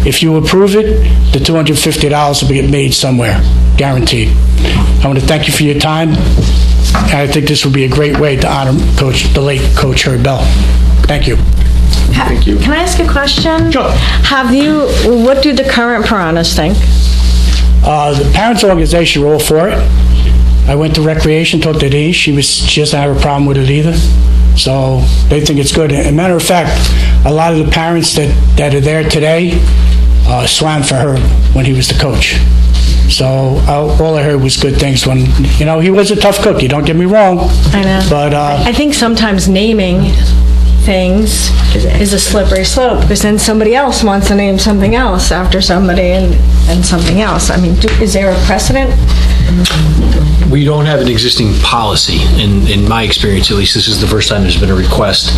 if you approve it, the $250 will be made somewhere, guaranteed. I want to thank you for your time. And I think this would be a great way to honor the late Coach Herb Bell. Thank you. Thank you. Can I ask a question? Sure. What do the current Piranhas think? The parents' organization are all for it. I went to Recreation, talked to Denise. She doesn't have a problem with it either. So they think it's good. As a matter of fact, a lot of the parents that are there today swam for Herb when he was the coach. So all I heard was good things when, he was a tough cookie, don't get me wrong. I know. But, I think sometimes naming things is a slippery slope, because then somebody else wants to name something else after somebody and something else. I mean, is there a precedent? We don't have an existing policy. In my experience, at least, this is the first time there's been a request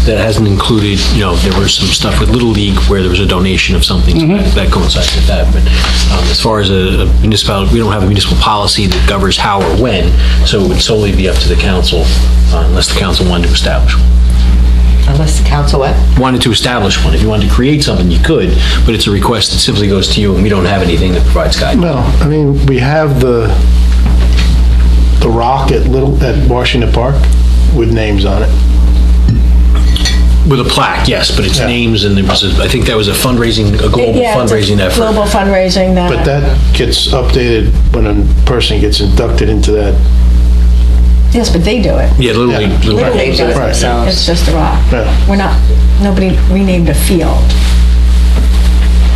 that hasn't included, there was some stuff with Little League where there was a donation of something that coincides with that. But as far as a municipality, we don't have a municipal policy that governs how or when, so it would solely be up to the council, unless the council wanted to establish one. Unless the council what? Wanted to establish one. If you wanted to create something, you could, but it's a request that simply goes to you, and we don't have anything that provides guidance. Well, I mean, we have the rock at Washington Park with names on it. With a plaque, yes, but it's names, and I think that was a global fundraising effort. Global fundraising that. But that gets updated when a person gets inducted into that. Yes, but they do it. Yeah, Little League. Little League does it Right. themselves. It's just a rock. Yeah. Nobody renamed a field.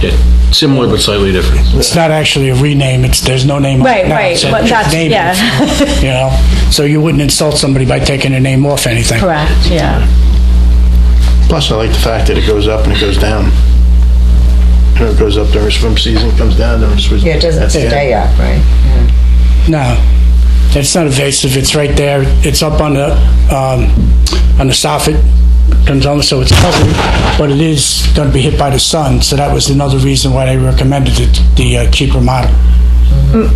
Yeah, similar but slightly different. it's not actually a rename, there's no name on it now. Right, so but just that's, name it, yeah. So you wouldn't insult somebody by taking a name off anything. Correct, yeah. Plus, I like the fact that it goes up and it goes down. It goes up during swim season, comes down during swim season. Yeah, it doesn't stay up, right? No, it's not evasive, it's right there, it's up on the soffit, comes on, so it's covered, but it is going to be hit by the sun, so that was another reason why they recommended the cheaper model.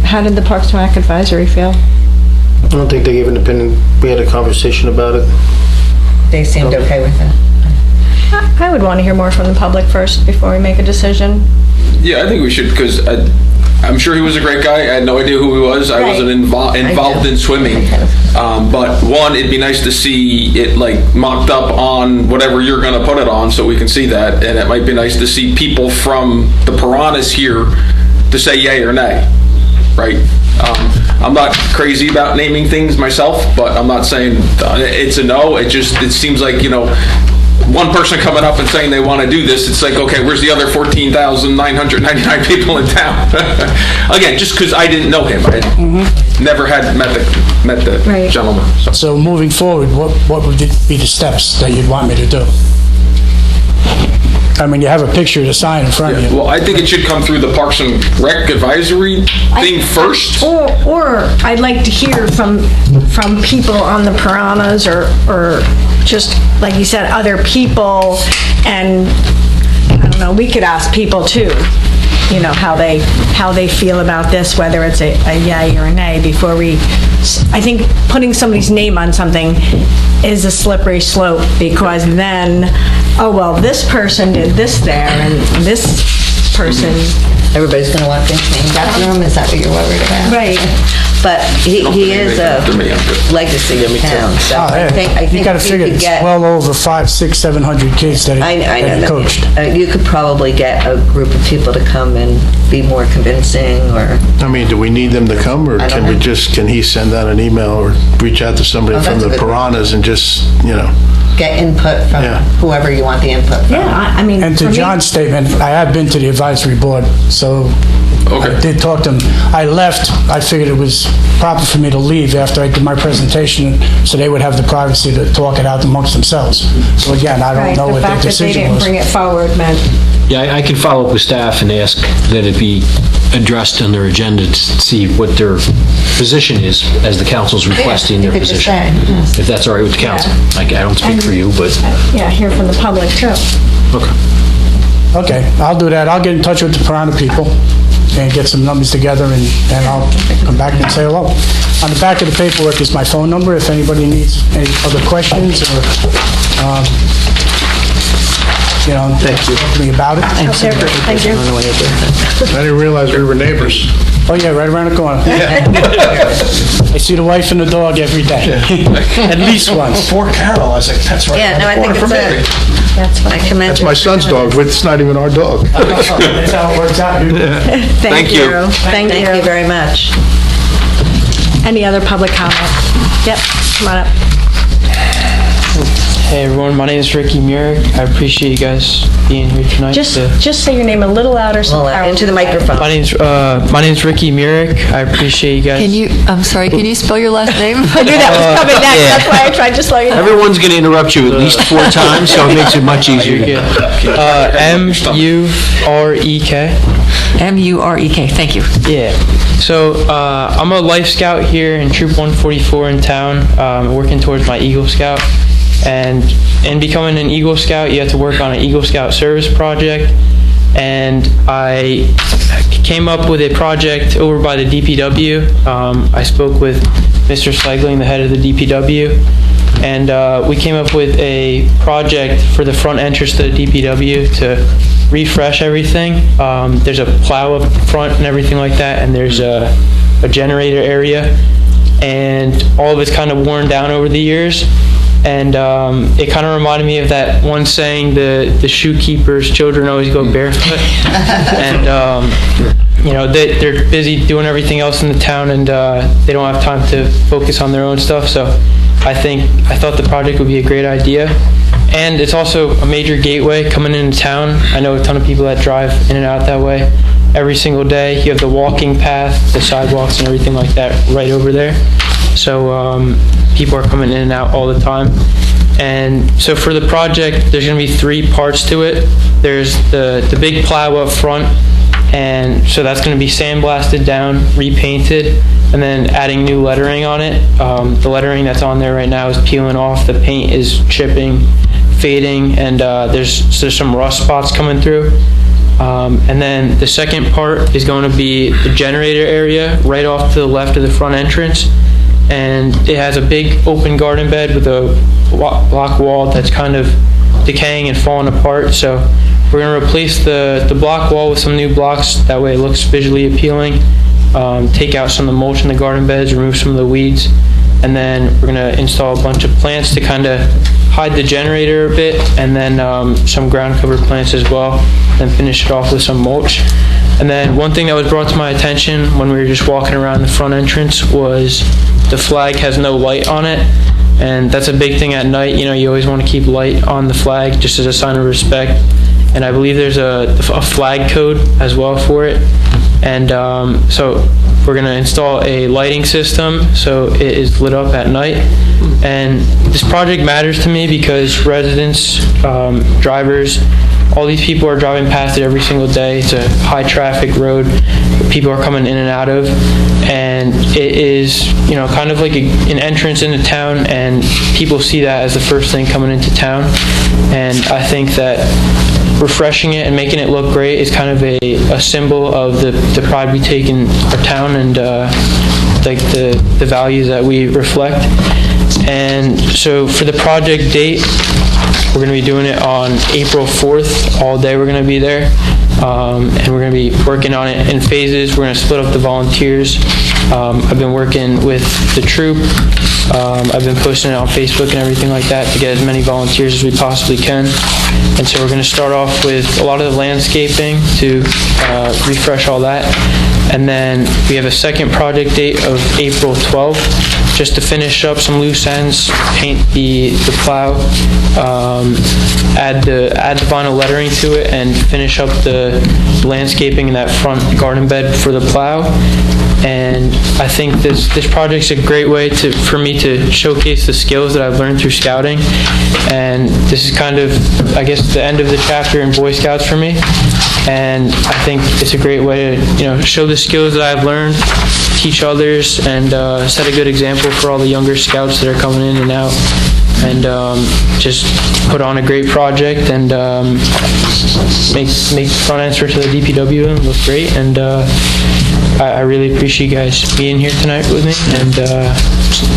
How did the Parks and Rec Advisory feel? I don't think they gave an opinion. We had a conversation about it. They seemed okay with it. I would want to hear more from the public first before we make a decision. Yeah, I think we should, because I'm sure he was a great guy. I had no idea who he was. I wasn't involved in swimming. But one, it'd be nice to see it mocked up on whatever you're going to put it on, so we can see that. And it might be nice to see people from the Piranhas here to say yay or nay, right? I'm not crazy about naming things myself, but I'm not saying it's a no. It seems like, one person coming up and saying they want to do this, it's like, okay, where's the other 14,999 people in town? Again, just because I didn't know him. I never had met the gentleman. So moving forward, what would be the steps that you'd want me to do? I mean, you have a picture of the sign in front of you. Well, I think it should come through the Parks and Rec Advisory thing first. Or I'd like to hear from people on the Piranhas or just, like you said, other people, and I don't know, we could ask people too, how they feel about this, whether it's a yay or a nay, before I think putting somebody's name on something is a slippery slope, because then, this person did this there, and this person... Everybody's going to want things named after him? Is that what you're worried about? Right. But he is a legacy of town, so I think You got to figure it's well over 500, 600, 700 kids that I know he that. coached. You could probably get a group of people to come and be more convincing, or... I mean, do we need them to come, or can he send out an email or reach out to somebody from the Piranhas and just, get input from whoever you want the input from. Yeah, I mean... And to John's statement, I have been to the advisory board, so I did talk to him. I left, I figured it was proper for me to leave after I did my presentation, so they would have the privacy to talk it out amongst themselves. So again, I don't know what their decision was. The fact that they didn't bring it forward meant... Yeah, I can follow up with staff and ask that it be addressed on their agenda to see what their position is as the council's requesting their position. If that's all right with the council. I don't speak for you, but... Yeah, hear from the public too. Okay, I'll do that. I'll get in touch with the Piranha people and get some numbers together, and I'll come back and say hello. On the back of the paperwork is my phone number if anybody needs any other questions or, thank you. me about it. Thank you. I didn't realize we were neighbors. Oh, yeah, right around the corner. I see the wife and the dog every day, at least once. Poor Carol, I was like, that's right. Yeah, no, I think it's I commend That's you. my son's dog, but it's not even our dog. That's how it works out. Thank you. Thank you very much. Any other public comment? Yep, come on up. Hey everyone, my name is Ricky Murick. I appreciate you guys being here tonight. Just say your name a little louder. Into the microphone. My name's Ricky Murick. I appreciate you guys. I'm sorry, can you spell your last name? I knew that was coming next. yeah. That's why I tried to slow you down. Everyone's going to interrupt you at least 4 times, so it makes it much easier. M-U-R-E-K. M-U-R-E-K, thank you. Yeah. So I'm a Life Scout here in Troop 144 in town, working towards my Eagle Scout. And in becoming an Eagle Scout, you have to work on an Eagle Scout service project. And I came up with a project over by the DPW. I spoke with Mr. Slegling, the head of the DPW, and we came up with a project for the front entrance to the DPW to refresh everything. There's a plow up front and everything like that, and there's a generator area, and all of it's kind of worn down over the years. And it kind of reminded me of that one saying, the shoe keeper's children always go barefoot. And they're busy doing everything else in the town, and they don't have time to focus on their own stuff. So I thought the project would be a great idea. And it's also a major gateway coming into town. I know a ton of people that drive in and out that way every single day. You have the walking path, the sidewalks, and everything like that right over there. So people are coming in and out all the time. And so for the project, there's going to be 3 parts to it. There's the big plow up front, and so that's going to be sandblasted down, repainted, and then adding new lettering on it. The lettering that's on there right now is peeling off. The paint is chipping, fading, and there's some rust spots coming through. And then the second part is going to be the generator area right off to the left of the front entrance. And it has a big open garden bed with a block wall that's kind of decaying and falling apart. So we're going to replace the block wall with some new blocks. That way it looks visually appealing. Take out some of the mulch in the garden beds, remove some of the weeds, and then we're going to install a bunch of plants to kind of hide the generator a bit, and then some ground cover plants as well, then finish it off with some mulch. And then one thing that was brought to my attention when we were just walking around the front entrance was the flag has no light on it, and that's a big thing at night. You always want to keep light on the flag just as a sign of respect. And I believe there's a flag code as well for it. And so we're going to install a lighting system so it is lit up at night. And this project matters to me because residents, drivers, all these people are driving past it every single day. It's a high traffic road that people are coming in and out of, and it is kind of like an entrance into town, and people see that as the first thing coming into town. And I think that refreshing it and making it look great is kind of a symbol of the pride we take in our town, and like the values that we reflect. And so for the project date, we're going to be doing it on April 4th. All day we're going to be there. And we're going to be working on it in phases. We're going to split up the volunteers. I've been working with the troop. I've been posting it on Facebook and everything like that to get as many volunteers as we possibly can. And so we're going to start off with a lot of the landscaping to refresh all that. And then we have a second project date of April 12th, just to finish up some loose ends, paint the plow, add the vinyl lettering to it, and finish up the landscaping in that front garden bed for the plow. And I think this project's a great way for me to showcase the skills that I've learned through scouting. And this is kind of, I guess, the end of the chapter in Boy Scouts for me. And I think it's a great way to, show the skills that I've learned, teach others, and set a good example for all the younger scouts that are coming in and out. And just put on a great project and make the front entrance to the DPW look great. And I really appreciate you guys being here tonight with me. And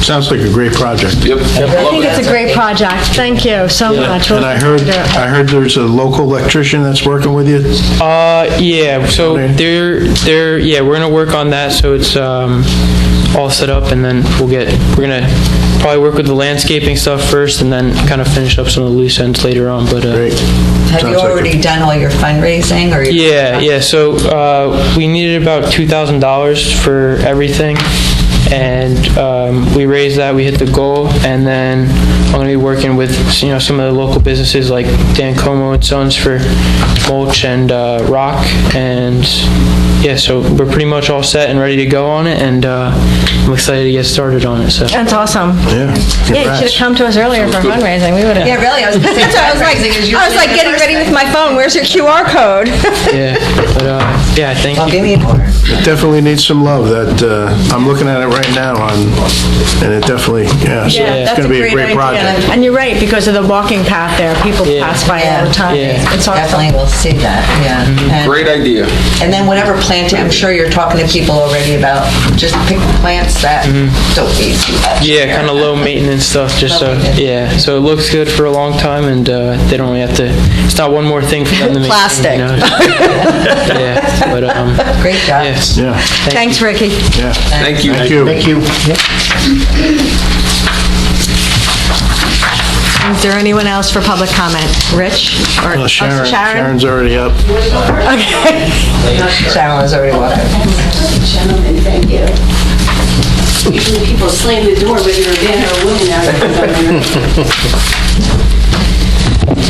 sounds like a great project. Yep. I think it's a great project. Thank you so much. And I heard there's a local electrician that's working with you. Yeah. So we're gonna work on that. So it's all set up, and then we're gonna probably work with the landscaping stuff first, and then kind of finish up some of the loose ends later on. But great. Have you already done all your fundraising? Or yeah. So we needed about $2,000 for everything, and we raised that. We hit the goal, and then I'm going to be working with some of the local businesses like Dan Como and Sons for mulch and rock, and yeah, so we're pretty much all set and ready to go on it, and I'm excited to get started on it. So That's awesome. Yeah. Yeah, you should have come to us earlier for fundraising. We would have. Yeah, really, I was gonna say, That's what I was like. I was like getting ready with my phone. Where's your QR code? yeah, but yeah, thank Well, you. give me an order. It definitely needs some love. That I'm looking at it right now and it definitely, it's that's going to be a great idea. project. And you're right, because of the walking path there, people pass by all the time. Yeah. It's awesome. Definitely will see that, yeah. And- Great idea. And then whatever planting, I'm sure you're talking to people already about, just pick plants that don't need too much. Yeah, kind of low maintenance stuff, just so, yeah. So it looks good for a long time, and they don't really have to, it's not one more thing for them to make. Plastic. Yeah, but, Great job. yes. Yeah. Thanks, Ricky. Yeah. Thank you. Thank you. Thank you. Is there anyone else for public comment? Rich? Or Well, Sharon, Sharon? Sharon's already up. Okay. Sharon was already walking. Gentlemen, thank you. Usually people slam the door whether you're a man or a woman out.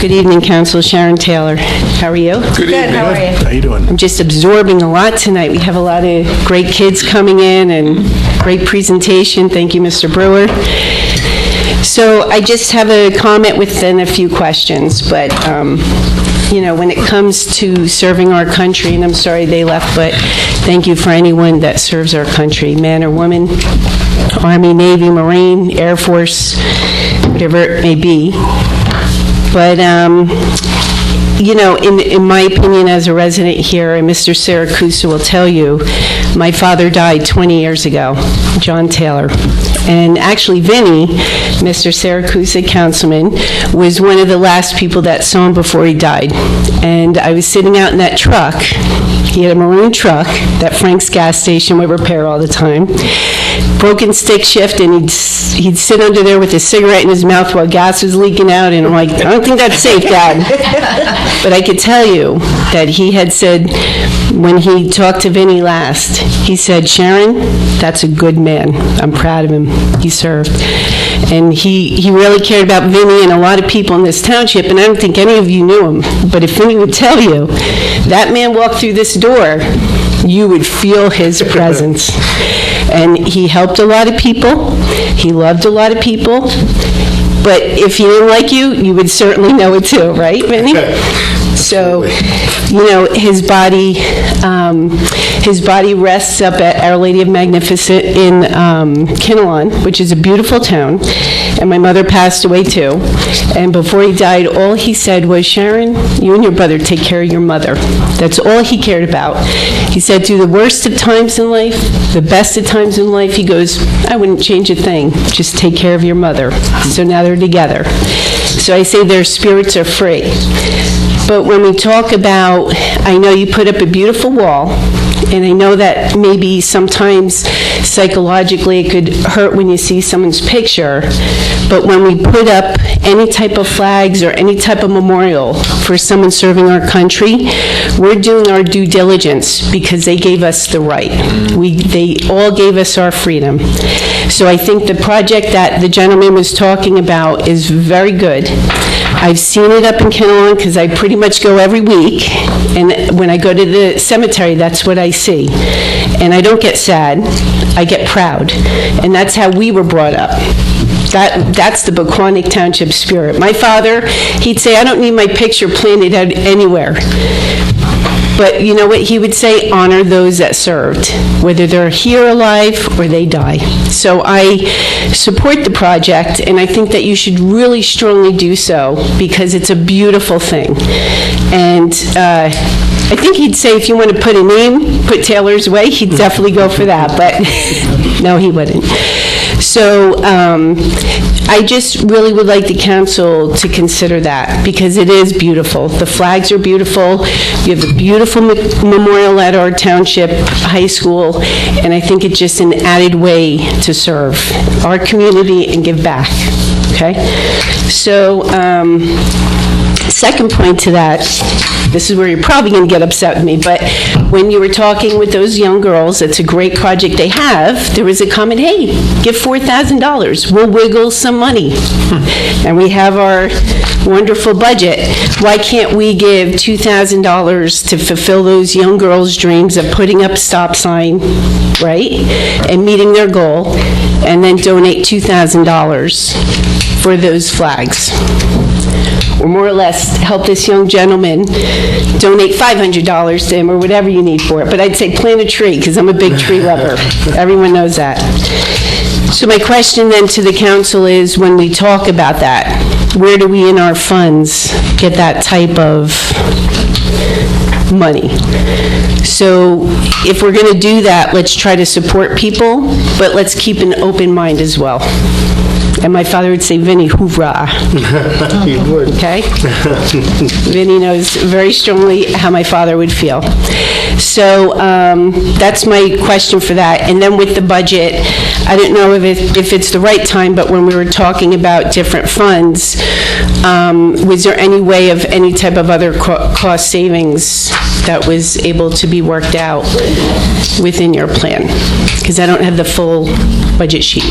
Good evening, Council. Sharon Taylor. How are you? Good evening. How are you? How you doing? I'm just absorbing a lot tonight. We have a lot of great kids coming in and great presentation. Thank you, Mr. Brewer. So I just have a comment within a few questions, but when it comes to serving our country, and I'm sorry they left, but thank you for anyone that serves our country, man or woman, Army, Navy, Marine, Air Force, whatever it may be. But, in my opinion as a resident here, and Mr. Siracusa will tell you, my father died 20 years ago, John Taylor. And actually, Vinny, Mr. Siracusa, councilman, was one of the last people that saw him before he died. And I was sitting out in that truck. He had a maroon truck that Frank's gas station would repair all the time. Broken stick shift, and he'd sit under there with a cigarette in his mouth while gas was leaking out, and I'm like, I don't think that's safe, Dad. But I could tell you that he had said, when he talked to Vinny last, he said, Sharon, that's a good man. I'm proud of him. He served. And he really cared about Vinny and a lot of people in this township, and I don't think any of you knew him, but if Vinny would tell you, that man walked through this door, you would feel his presence. And he helped a lot of people. He loved a lot of people. But if he didn't like you, you would certainly know it too, right, Vinny? So, his body rests up at Our Lady of Magnificent in Kinnelon, which is a beautiful town. And my mother passed away too. And before he died, all he said was, Sharon, you and your brother take care of your mother. That's all he cared about. He said, through the worst of times in life, the best of times in life, he goes, I wouldn't change a thing. Just take care of your mother. So now they're together. So I say their spirits are free. But when we talk about, I know you put up a beautiful wall, and I know that maybe sometimes psychologically it could hurt when you see someone's picture, but when we put up any type of flags or any type of memorial for someone serving our country, we're doing our due diligence because they gave us the right. They all gave us our freedom. So I think the project that the gentleman was talking about is very good. I've seen it up in Kinnelon because I pretty much go every week, and when I go to the cemetery, that's what I see. And I don't get sad, I get proud. And that's how we were brought up. That's the Pequannock Township spirit. My father, he'd say, I don't need my picture planted out anywhere. But you know what he would say? Honor those that served, whether they're here alive or they die. So I support the project, and I think that you should really strongly do so because it's a beautiful thing. And I think he'd say if you want to put a name, put Taylor's Way, he'd definitely go for that, but no, he wouldn't. So I just really would like the council to consider that because it is beautiful. The flags are beautiful. You have a beautiful memorial at our township high school, and I think it's just an added way to serve our community and give back. Okay? So Second point to that, this is where you're probably going to get upset with me, but when you were talking with those young girls, it's a great project they have, there was a comment, hey, give $4,000, we'll wiggle some money. And we have our wonderful budget. Why can't we give $2,000 to fulfill those young girls' dreams of putting up a stop sign, right, and meeting their goal, and then donate $2,000 for those flags? Or more or less help this young gentleman donate $500 to him or whatever you need for it. But I'd say plant a tree, because I'm a big tree lover. Everyone knows that. So my question then to the council is, when we talk about that, where do we in our funds get that type of money? So if we're going to do that, let's try to support people, but let's keep an open mind as well. And my father would say, Vinny, hoorah. He would. Okay? Vinny knows very strongly how my father would feel. So that's my question for that. And then with the budget, I don't know if it's the right time, but when we were talking about different funds, was there any way of any type of other cost savings that was able to be worked out within your plan? Because I don't have the full budget sheet.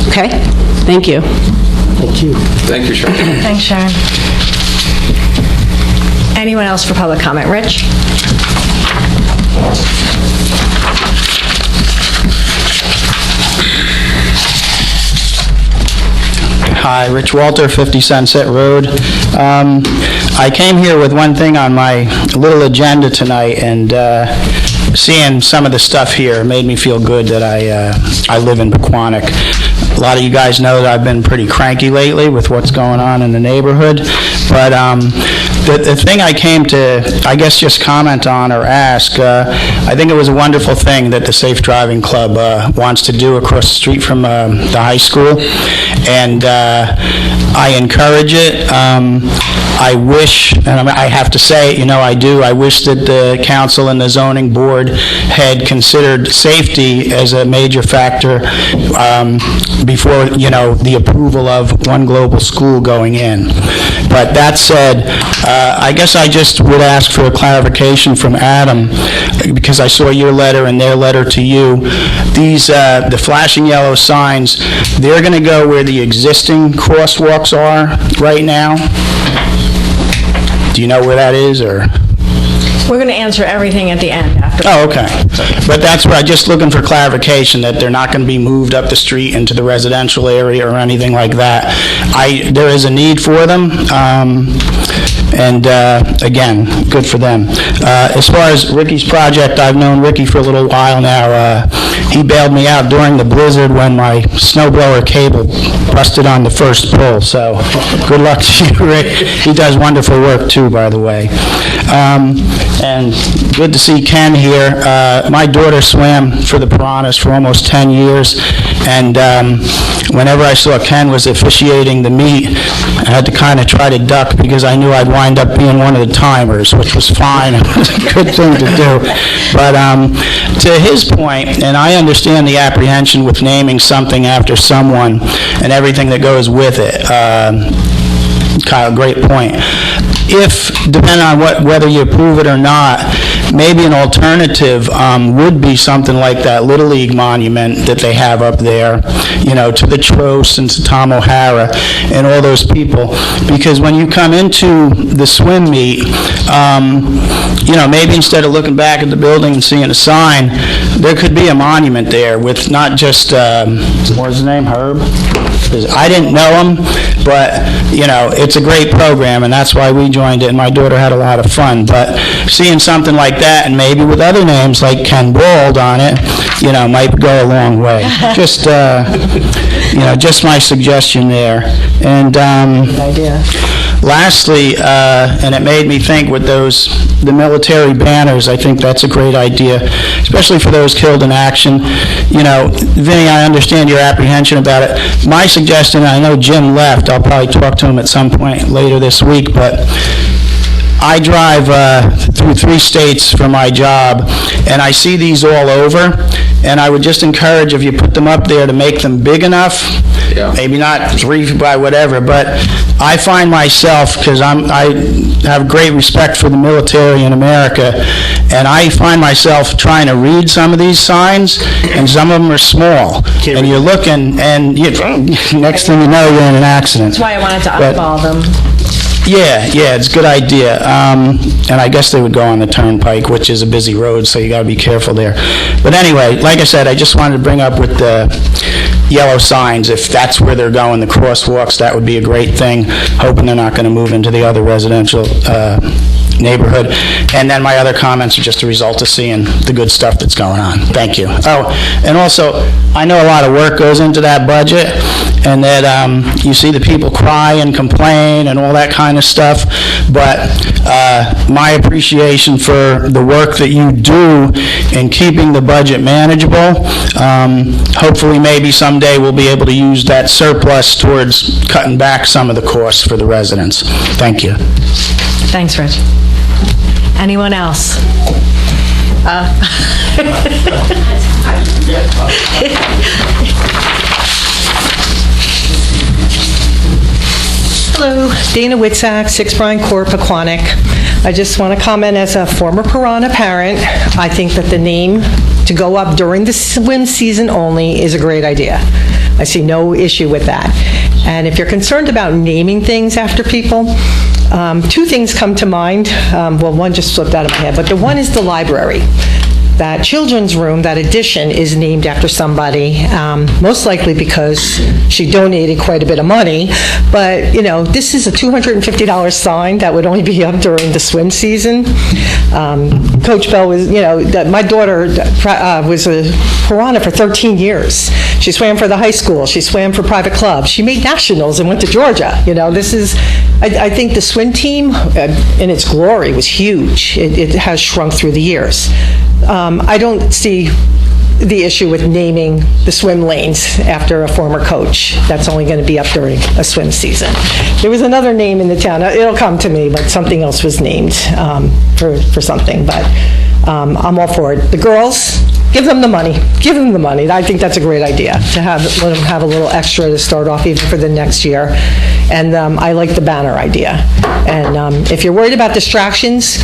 Okay? Thank you. Thank you. Thank you, Sharon. Thanks, Sharon. Anyone else for public comment? Rich? Hi, Rich Walter, 50 Sunset Road. I came here with one thing on my little agenda tonight, and seeing some of the stuff here made me feel good that I live in Pequannock. A lot of you guys know that I've been pretty cranky lately with what's going on in the neighborhood, but the thing I came to, I guess, just comment on or ask, I think it was a wonderful thing that the Safe Driving Club wants to do across the street from the high school, and I encourage it. I wish, and I have to say, I do, I wish that the council and the zoning board had considered safety as a major factor before, the approval of one global school going in. But that said, I guess I just would ask for a clarification from Adam, because I saw your letter and their letter to you. These, the flashing yellow signs, they're going to go where the existing crosswalks are right now? Do you know where that is, or? We're going to answer everything at the end after. Oh, okay. But that's where I'm just looking for clarification, that they're not going to be moved up the street into the residential area or anything like that. There is a need for them, and again, good for them. As far as Ricky's project, I've known Ricky for a little while now. He bailed me out during the blizzard when my snowblower cable busted on the first pull, so good luck to you, Rick. He does wonderful work too, by the way. And good to see Ken here. My daughter swam for the Piranhas for almost 10 years, and whenever I saw Ken was officiating the meet, I had to kind of try to duck because I knew I'd wind up being one of the timers, which was fine. It was a good thing to do. But to his point, and I understand the apprehension with naming something after someone and everything that goes with it. Kyle, great point. If, depending on whether you approve it or not, maybe an alternative would be something like that Little League monument that they have up there, to the Trost and to Tom O'Hara and all those people. Because when you come into the swim meet, maybe instead of looking back at the building and seeing a sign, there could be a monument there with not just, what was his name, Herb? I didn't know him, but, it's a great program, and that's why we joined it, and my daughter had a lot of fun. But seeing something like that, and maybe with other names like Ken Bald on it, might go a long way. Just, just my suggestion there. And Good idea. Lastly, and it made me think with the military banners, I think that's a great idea, especially for those killed in action. Vinny, I understand your apprehension about it. My suggestion, I know Jim left, I'll probably talk to him at some point later this week, but I drive through 3 states for my job, and I see these all over, and I would just encourage, if you put them up there, to make them big enough maybe not 3 feet by whatever, but I find myself, because I have great respect for the military in America, and I find myself trying to read some of these signs, and some of them are small. And you're looking, and next thing you know, you're in an accident. That's why I wanted to But- eyeball them. Yeah, it's a good idea. And I guess they would go on the turnpike, which is a busy road, so you gotta be careful there. But anyway, like I said, I just wanted to bring up with the yellow signs, if that's where they're going, the crosswalks, that would be a great thing. Hoping they're not gonna move into the other residential, neighborhood. And then my other comments are just a result of seeing the good stuff that's going on. Thank you. Oh, and also, I know a lot of work goes into that budget, and that you see the people cry and complain and all that kind of stuff, but my appreciation for the work that you do in keeping the budget manageable, hopefully maybe someday we'll be able to use that surplus towards cutting back some of the costs for the residents. Thank you. Thanks, Rich. Anyone else? Hello, Dana Witzak, 6 Bryan Court, Pequannock. I just want to comment as a former Piranha parent, I think that the name to go up during the swim season only is a great idea. I see no issue with that. And if you're concerned about naming things after people, 2 things come to mind. Well, one just slipped out of my head, but the one is the library. That children's room, that addition, is named after somebody, most likely because she donated quite a bit of money. But, this is a $250 sign that would only be up during the swim season. Coach Bell was, my daughter was a Piranha for 13 years. She swam for the high school. She swam for private clubs. She made nationals and went to Georgia. I think the swim team in its glory was huge. It has shrunk through the years. I don't see the issue with naming the swim lanes after a former coach. That's only going to be up during a swim season. There was another name in the town. It'll come to me, but something else was named for something. But I'm all for it. The girls, give them the money. Give them the money. I think that's a great idea, to let them have a little extra to start off even for the next year. And I like the banner idea. And if you're worried about distractions,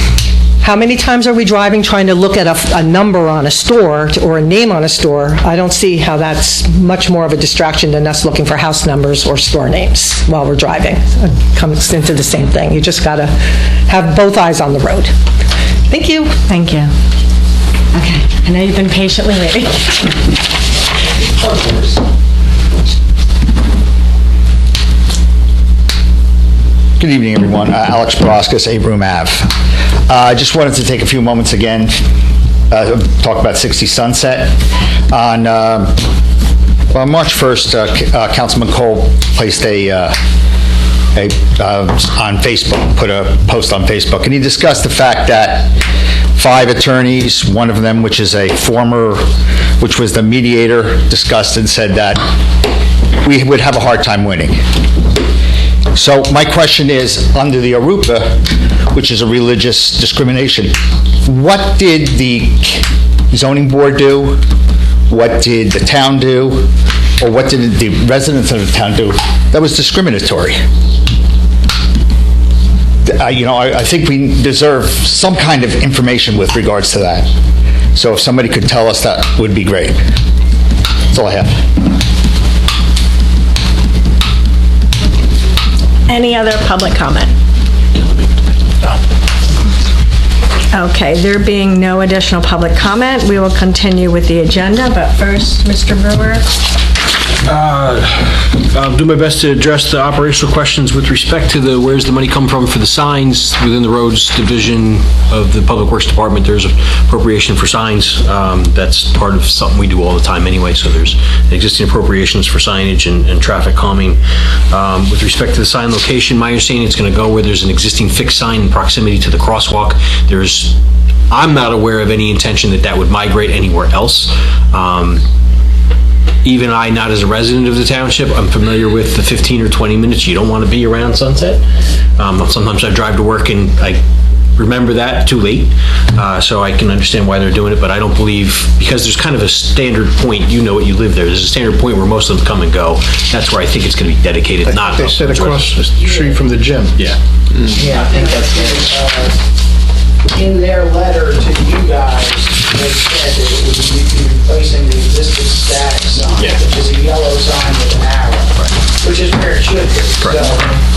how many times are we driving trying to look at a number on a store or a name on a store? I don't see how that's much more of a distraction than us looking for house numbers or store names while we're driving. It comes into the same thing. You just got to have both eyes on the road. Thank you. Thank you. Okay, I know you've been patiently waiting. Good evening, everyone. Alex Baroskas, 8 Broom Ave. I just wanted to take a few moments again, talk about 60 Sunset. On March 1st, Councilman Cole placed on Facebook, put a post on Facebook, and he discussed the fact that 5 attorneys, one of them, which was the mediator, discussed and said that we would have a hard time winning. So my question is, under the ARUPA, which is a religious discrimination, what did the zoning board do? What did the town do? Or what did the residents of the town do that was discriminatory? I think we deserve some kind of information with regards to that. So if somebody could tell us, that would be great. That's all I have. Any other public comment? Okay, there being no additional public comment, we will continue with the agenda, but first, Mr. Brewer. I'll do my best to address the operational questions with respect to where's the money come from for the signs within the roads division of the Public Works Department. There's appropriation for signs. That's part of something we do all the time anyway, so there's existing appropriations for signage and traffic calming. With respect to the sign location, my understanding it's going to go where there's an existing fixed sign in proximity to the crosswalk. I'm not aware of any intention that would migrate anywhere else. Even I, not as a resident of the township, I'm familiar with the 15 or 20 minutes you don't want to be around Sunset. Sometimes I drive to work and I remember that too late. So I can understand why they're doing it, but I don't believe, because there's kind of a standard point, you know it, you live there, there's a standard point where most of them come and go. That's where I think it's going to be dedicated, not... They said across the street from the gym. Yeah. Yeah, I think that's good. In their letter to you guys, they said that it would be replacing the existing static sign, which is a yellow sign with an arrow, which is where it should be. Correct. So,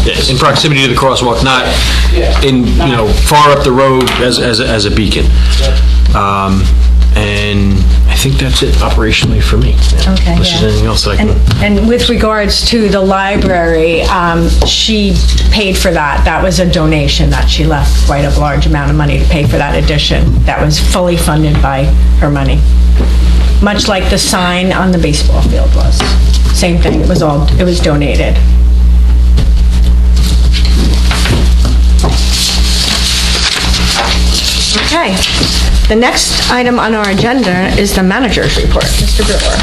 Yes, in proximity to the crosswalk, not in, far up the road as a beacon. And I think that's it operationally for me. Okay, Unless there's anything else that I can... And with regards to the library, she paid for that. That was a donation that she left quite a large amount of money to pay for that addition. That was fully funded by her money. Much like the sign on the baseball field was. Same thing, it was donated. Okay. The next item on our agenda is the manager's report. Mr. Brewer.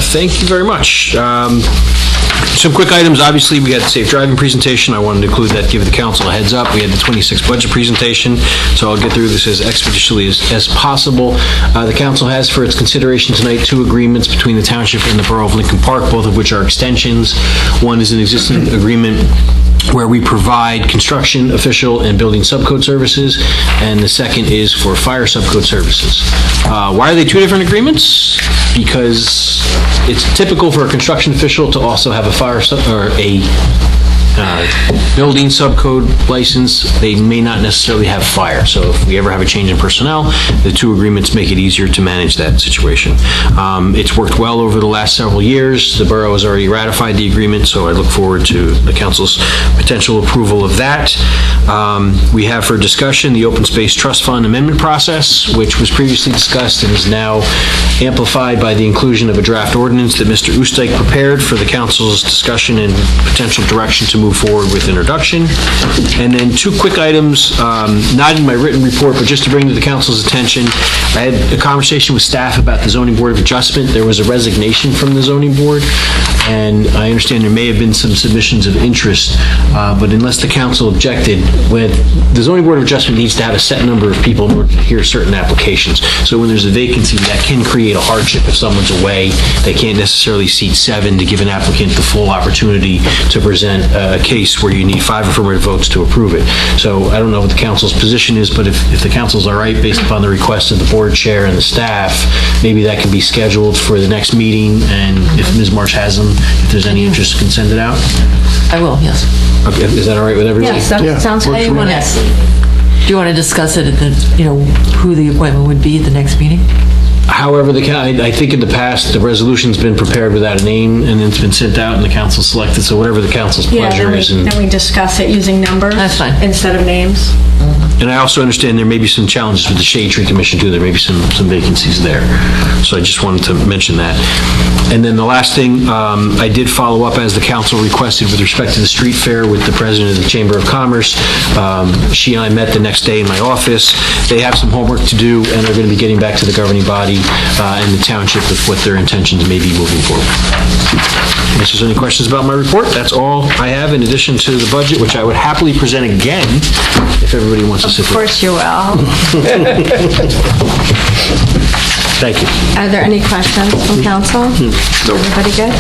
Thank you very much. Some quick items. Obviously, we had the safe driving presentation. I wanted to include that, give the council a heads up. We had the 26 budget presentation, so I'll get through this as expeditiously as possible. The council has for its consideration tonight 2 agreements between the township and the borough of Lincoln Park, both of which are extensions. One is an existing agreement where we provide construction, official, and building subcode services, and the second is for fire subcode services. Why are they 2 different agreements? Because it's typical for a construction official to also have a fire or a building subcode license. They may not necessarily have fire, so if we ever have a change in personnel, the 2 agreements make it easier to manage that situation. It's worked well over the last several years. The borough has already ratified the agreement, so I look forward to the council's potential approval of that. We have for discussion the Open Space Trust Fund amendment process, which was previously discussed and is now amplified by the inclusion of a draft ordinance that Mr. Oostdijk prepared for the council's discussion and potential direction to move forward with introduction. And then 2 quick items, not in my written report, but just to bring to the council's attention. I had a conversation with staff about the Zoning Board of Adjustment. There was a resignation from the Zoning Board, and I understand there may have been some submissions of interest, but unless the council objected, the Zoning Board of Adjustment needs to have a set number of people in order to hear certain applications. So when there's a vacancy, that can create a hardship if someone's away. They can't necessarily seat 7 to give an applicant the full opportunity to present a case where you need 5 affirmative votes to approve it. So I don't know what the council's position is, but if the council's all right, based upon the request of the board chair and the staff, maybe that can be scheduled for the next meeting, and if Ms. Marsh has them, if there's any interest, can send it out? I will, yes. Okay, is that all right with everybody? Yes, that sounds works good. for me. Do you want to discuss it at the, who the appointment would be at the next meeting? However, I think in the past, the resolution's been prepared without a name, and it's been sent out, and the council selected, so whatever the council's pleasure is. Then we discuss it using numbers. That's fine. Instead of names. And I also understand there may be some challenges with the Shade Tree Commission, too. There may be some vacancies there. So I just wanted to mention that. And then the last thing, I did follow up as the council requested with respect to the street fair with the president of the Chamber of Commerce. She and I met the next day in my office. They have some homework to do, and they're going to be getting back to the governing body and the township with what their intentions may be moving forward. Unless there's any questions about my report, that's all I have in addition to the budget, which I would happily present again if everybody wants to sit Of course you will. Thank you. Are there any questions from council? Everybody good?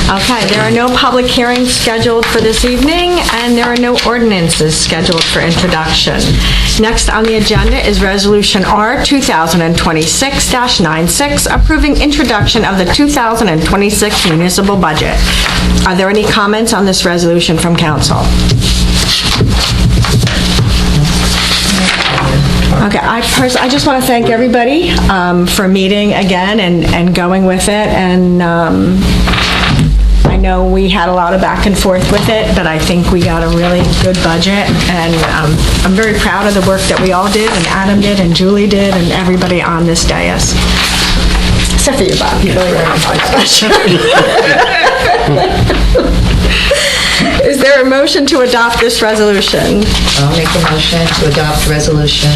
Okay, there are no public hearings scheduled for this evening, and there are no ordinances scheduled for introduction. Next on the agenda is Resolution R 2026-96, approving introduction of the 2026 municipal budget. Are there any comments on this resolution from council? Okay, I just want to thank everybody for meeting again and going with it, and I know we had a lot of back and forth with it, but I think we got a really good budget, and I'm very proud of the work that we all did, and Adam did, and Julie did, and everybody on this dais. Except for you, Bob. You really were on my pleasure. Is there a motion to adopt this resolution? I'll make a motion to adopt Resolution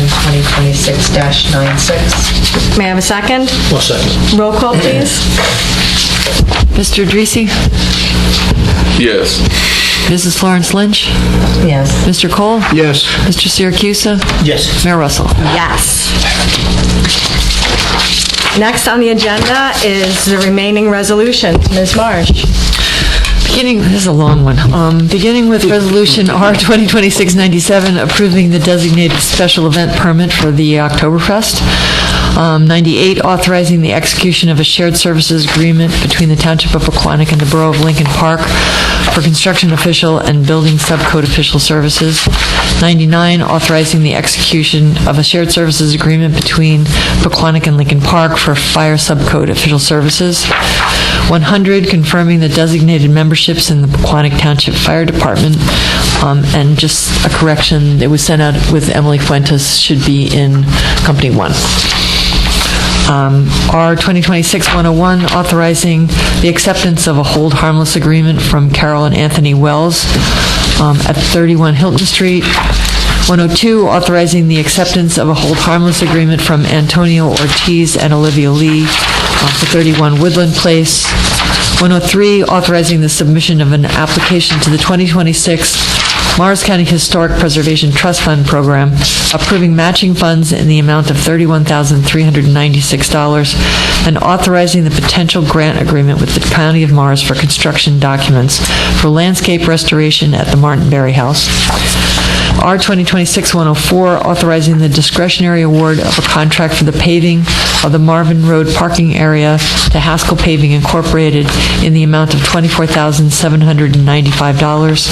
2026-96. May I have a second? Well, second. Roll call, please. Mr. Dreesy? Yes. Mrs. Florence Lynch? Yes. Mr. Cole? Yes. Mr. Siracusa? Yes. Mayor Russell? Yes. Next on the agenda is the remaining resolutions. Ms. Marsh? This is a long one. Beginning with Resolution R 2026-97, approving the designated special event permit for the Oktoberfest. 98, authorizing the execution of a shared services agreement between the Township of Pequannock and the Borough of Lincoln Park for construction official and building subcode official services. 99, authorizing the execution of a shared services agreement between Pequannock and Lincoln Park for fire subcode official services. 100, confirming the designated memberships in the Pequannock Township Fire Department. And just a correction, it was sent out with Emily Fuentes, should be in Company 1. R 2026-101, authorizing the acceptance of a hold harmless agreement from Carol and Anthony Wells at 31 Hilton Street. 102, authorizing the acceptance of a hold harmless agreement from Antonio Ortiz and Olivia Lee for 31 Woodland Place. 103, authorizing the submission of an application to the 2026 Morris County Historic Preservation Trust Fund Program, approving matching funds in the amount of $31,396, and authorizing the potential grant agreement with the County of Morris for construction documents for landscape restoration at the Martin Berry House. R 2026-104, authorizing the discretionary award of a contract for the paving of the Marvin Road parking area to Haskell Paving Incorporated in the amount of $24,795.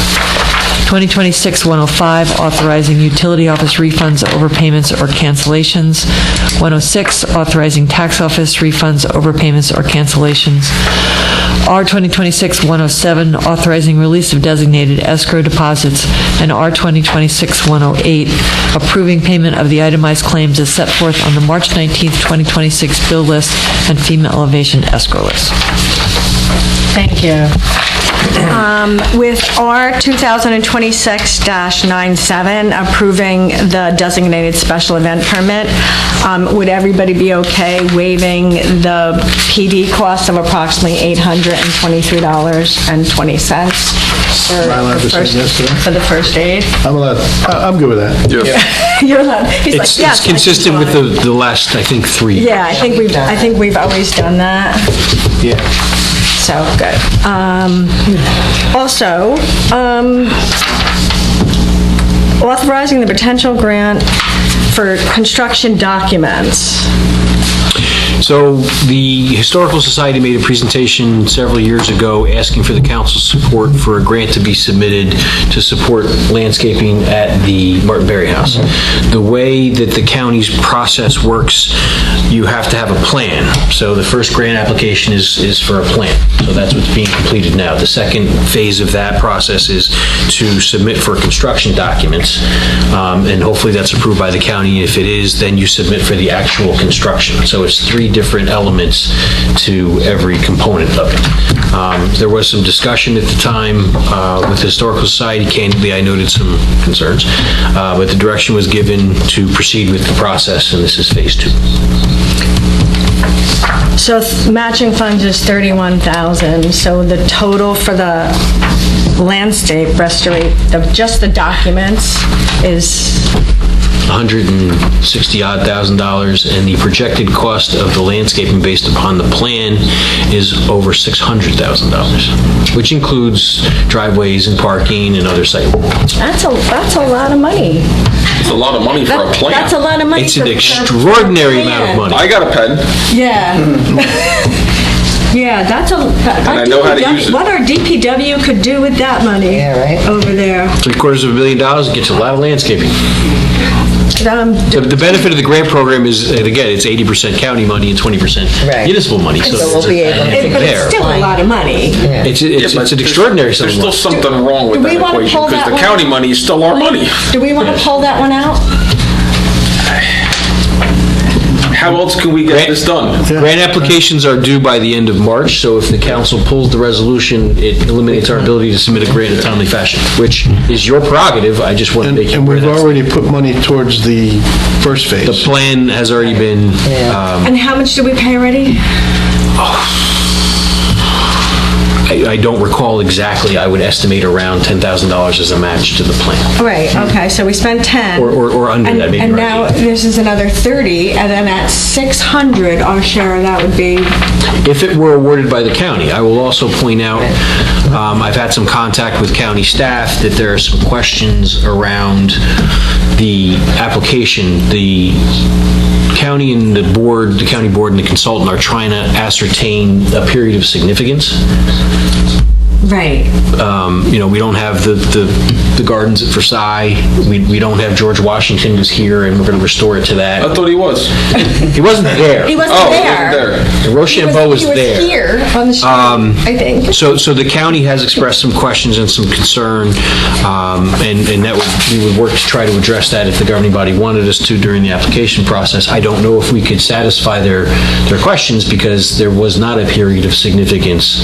2026-105, authorizing utility office refunds, overpayments, or cancellations. 106, authorizing tax office refunds, overpayments, or cancellations. R 2026-107, authorizing release of designated escrow deposits. And R 2026-108, approving payment of the itemized claims as set forth on the March 19th, 2026 bill list and FEMA elevation escrow list. Thank you. With R 2026-97, approving the designated special event permit, would everybody be okay waiving the PD cost of approximately $823.20 for the first aid? I'm good with that. Yes. You're allowed. He's like, It's yes. consistent with the last, I think, 3. Yeah, I think we've always done that. Yeah. So, good. Also, authorizing the potential grant for construction documents. So the Historical Society made a presentation several years ago asking for the council's support for a grant to be submitted to support landscaping at the Martin Berry House. The way that the county's process works, you have to have a plan. So the first grant application is for a plan. So that's what's being completed now. The second phase of that process is to submit for construction documents, and hopefully that's approved by the county. If it is, then you submit for the actual construction. So it's 3 different elements to every component of it. There was some discussion at the time with the Historical Society. Candidly, I noted some concerns, but the direction was given to proceed with the process, and this is phase 2. So matching funds is $31,000. So the total for the landscape restoration, just the documents, is $160,000, and the projected cost of the landscaping based upon the plan is over $600,000, which includes driveways and parking and other site work. That's a lot of money. It's a lot of money for a plan. That's a lot of money. It's an extraordinary amount of money. I got a pen. Yeah. Yeah, that's a. And I know how to use it. What our DPW could do with that money? Yeah, right. Over there. $750 million gets a lot of landscaping. The benefit of the grant program is, and again, it's 80% county money and 20% municipal money. So we'll be able to. But it's still a lot of money. It's an extraordinary sum. There's still something wrong with that equation because the county money is still our money. Do we want to pull that one out? How else can we get this done? Grant applications are due by the end of March, so if the council pulls the resolution, it eliminates our ability to submit a grant in a timely fashion, which is your prerogative. I just want to make you aware. And we've already put money towards the first phase. The plan has already been... And how much did we pay already? I don't recall exactly. I would estimate around $10,000 as a match to the plan. Right, okay, so we spent 10. Or under that, maybe. And right. now this is another 30, and then at 600, our share of that would be, If it were awarded by the county. I will also point out, I've had some contact with county staff, that there are some questions around the application. The county and the board, the county board and the consultant are trying to ascertain a period of significance. right. We don't have the gardens at Versailles. We don't have George Washington who's here, and we're going to restore it to that. I thought he was. He wasn't there. He wasn't there. Rochambeau was there. He was here on the street, I think. So the county has expressed some questions and some concern, and that we would work to try to address that if the governing body wanted us to during the application process. I don't know if we could satisfy their questions because there was not a period of significance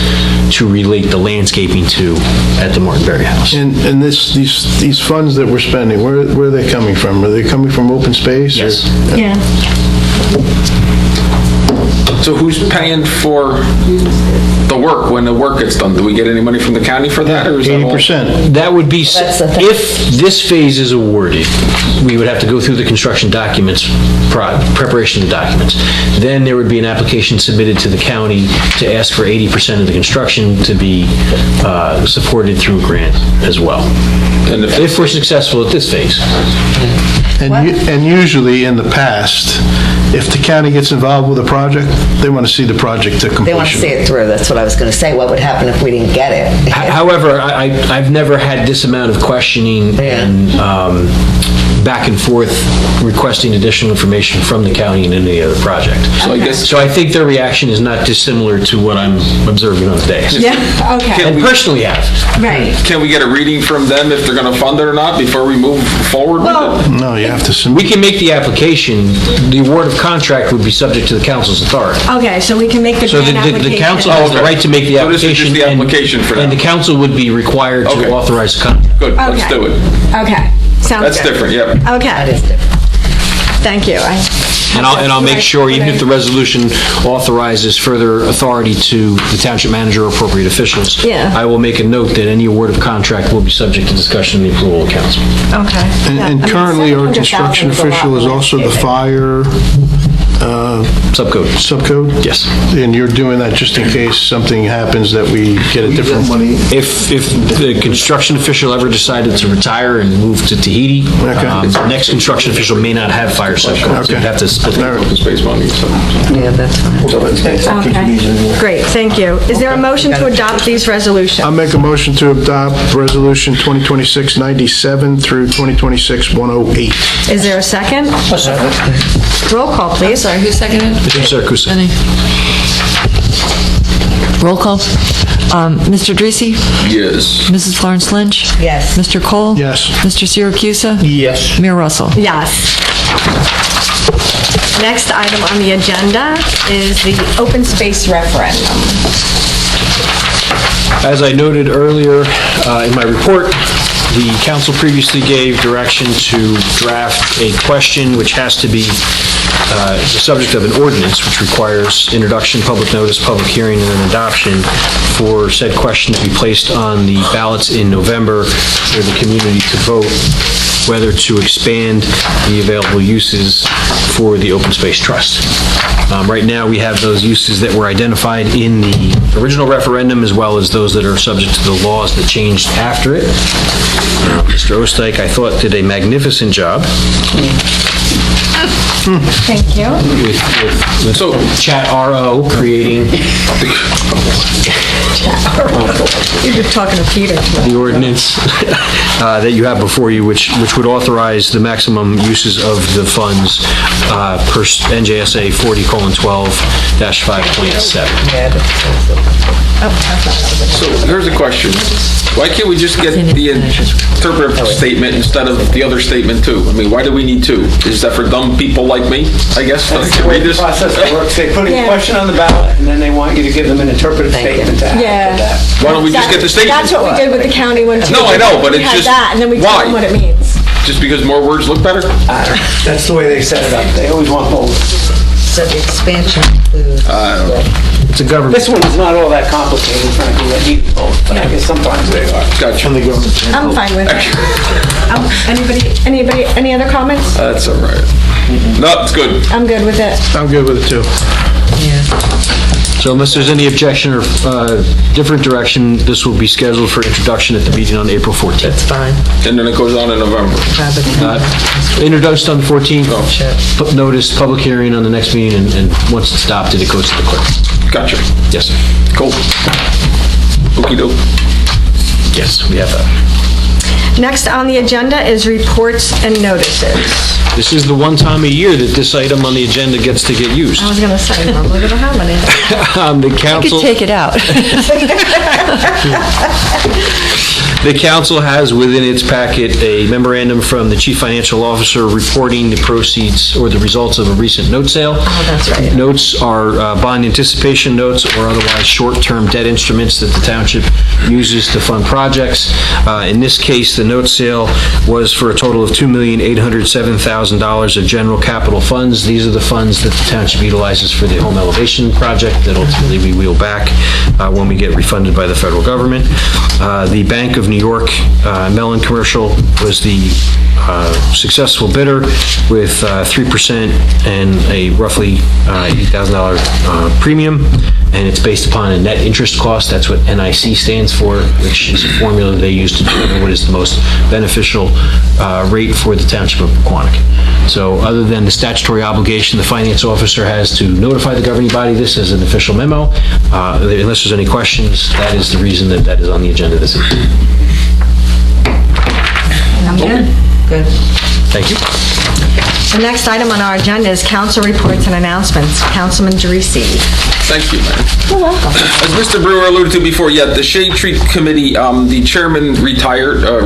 to relate the landscaping to at the Martin Berry House. And these funds that we're spending, where are they coming from? Are they coming from open space? Yes. Yeah. So who's paying for the work when the work gets done? Do we get any money from the county for that, or is that all? 80%. That would be, That's the thing. if this phase is awarded, we would have to go through the construction documents, preparation of the documents. Then there would be an application submitted to the county to ask for 80% of the construction to be supported through a grant as well. And if we're successful at this phase. And usually in the past, if the county gets involved with a project, they want to see the project to completion. They want to see it through. That's what I was going to say. What would happen if we didn't get it? However, I've never had this amount of questioning and back and forth requesting additional information from the county in any other project. So I think their reaction is not dissimilar to what I'm observing on the dais. Yeah, okay. And personally have. Right. Can we get a reading from them if they're going to fund it or not before we move forward with it? No, you have to submit. We can make the application. The award of contract would be subject to the council's authority. Okay, so we can make the So grant application. the council has the right to make the So this is application. just the application for now. And the council would be required to authorize the contract. Good, let's do it. Okay, sounds That's good. different, yeah. Okay. That is different. Thank you. And I'll make sure, even if the resolution authorizes further authority to the township manager or appropriate officials, Yeah. I will make a note that any award of contract will be subject to discussion and the approval of council. Okay. And currently, our construction official is also the fire subcode. Subcode? Yes. And you're doing that just in case something happens that we get a different money? If the construction official ever decided to retire and move to Tahiti, the next construction official may not have fire subcode. So you'd have to split the open space money. Yeah, that's fine. Okay, great, thank you. Is there a motion to adopt these resolutions? I'll make a motion to adopt Resolution 2026-97 through 2026-108. Is there a second? Roll call, please. Sorry, who seconded? Mr. Sarkusa. Any? Roll call. Mr. Dreesy? Yes. Mrs. Florence Lynch? Yes. Mr. Cole? Yes. Mr. Siracusa? Yes. Mayor Russell? Yes. Next item on the agenda is the open space referendum. As I noted earlier in my report, the council previously gave direction to draft a question which has to be the subject of an ordinance, which requires introduction, public notice, public hearing, and then adoption for said question to be placed on the ballots in November for the community to vote whether to expand the available uses for the Open Space Trust. Right now, we have those uses that were identified in the original referendum, as well as those that are subject to the laws that changed after it. Mr. Osteich, I thought, did a magnificent job. Thank you. With Chat RO creating You're talking to Peter. the ordinance that you have before you, which would authorize the maximum uses of the funds per NJSA 40:12-5.7. So here's a question. Why can't we just get the interpretive statement instead of the other statement too? I mean, why do we need two? Is that for dumb people like me, I guess, that can read this? Process that works. They put a question on the ballot, and then they want you to give them an interpretive statement to add to that. Why don't we just get the statement? That's what we did with the county one too. No, I know, but We it's had just, that, and then we told why? them what it means. Just because more words look better? That's the way they set it up. They always want both. So the expansion includes... It's a government. This one's not all that complicated, frankly, but I guess sometimes they are. Gotcha. I'm fine with it. Anybody, any other comments? That's all right. No, it's good. I'm good with it. I'm good with it, too. So unless there's any objection or different direction, this will be scheduled for introduction at the meeting on April 14th. That's fine. And then it goes on in November. Introduced on the 14th, put notice, public hearing on the next meeting, and once it's adopted, it goes to the clerk. Gotcha. Yes, sir. Cool. Okey-doke. Yes, we have that. Next on the agenda is reports and notices. This is the one time a year that this item on the agenda gets to get used. I was going to say, normally we don't have any. The council... You could take it out. The council has within its packet a memorandum from the chief financial officer reporting the proceeds or the results of a recent note sale. Oh, that's right. Notes are bond anticipation notes or otherwise short-term debt instruments that the township uses to fund projects. In this case, the note sale was for a total of $2,807,000 of general capital funds. These are the funds that the township utilizes for the home elevation project that ultimately we wheel back when we get refunded by the federal government. The Bank of New York Mellon Commercial was the successful bidder with 3% and a roughly $80,000 premium, and it's based upon a net interest cost. That's what NIC stands for, which is a formula they use to determine what is the most beneficial rate for the township of Pequannock. So other than the statutory obligation the finance officer has to notify the governing body, this is an official memo. Unless there's any questions, that is the reason that that is on the agenda this evening. I'm good. Good. Thank you. The next item on our agenda is council reports and announcements. Councilman Derisi. Thank you, man. You're welcome. As Mr. Brewer alluded to before, the Shade Tree Committee, the chairman retired or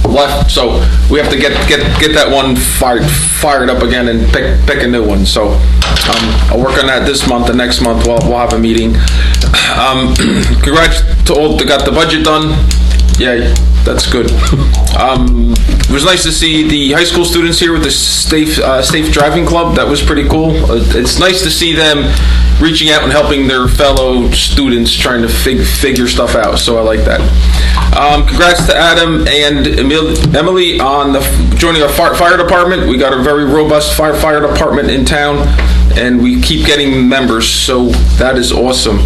left, so we have to get that one fired up again and pick a new one. So I'll work on that this month, and next month we'll have a meeting. Congrats to all that got the budget done. Yay, that's good. It was nice to see the high school students here with the Safe Driving Club. That was pretty cool. It's nice to see them reaching out and helping their fellow students trying to figure stuff out, so I like that. Congrats to Adam and Emily on joining our fire department. We got a very robust fire department in town, and we keep getting members, so that is awesome.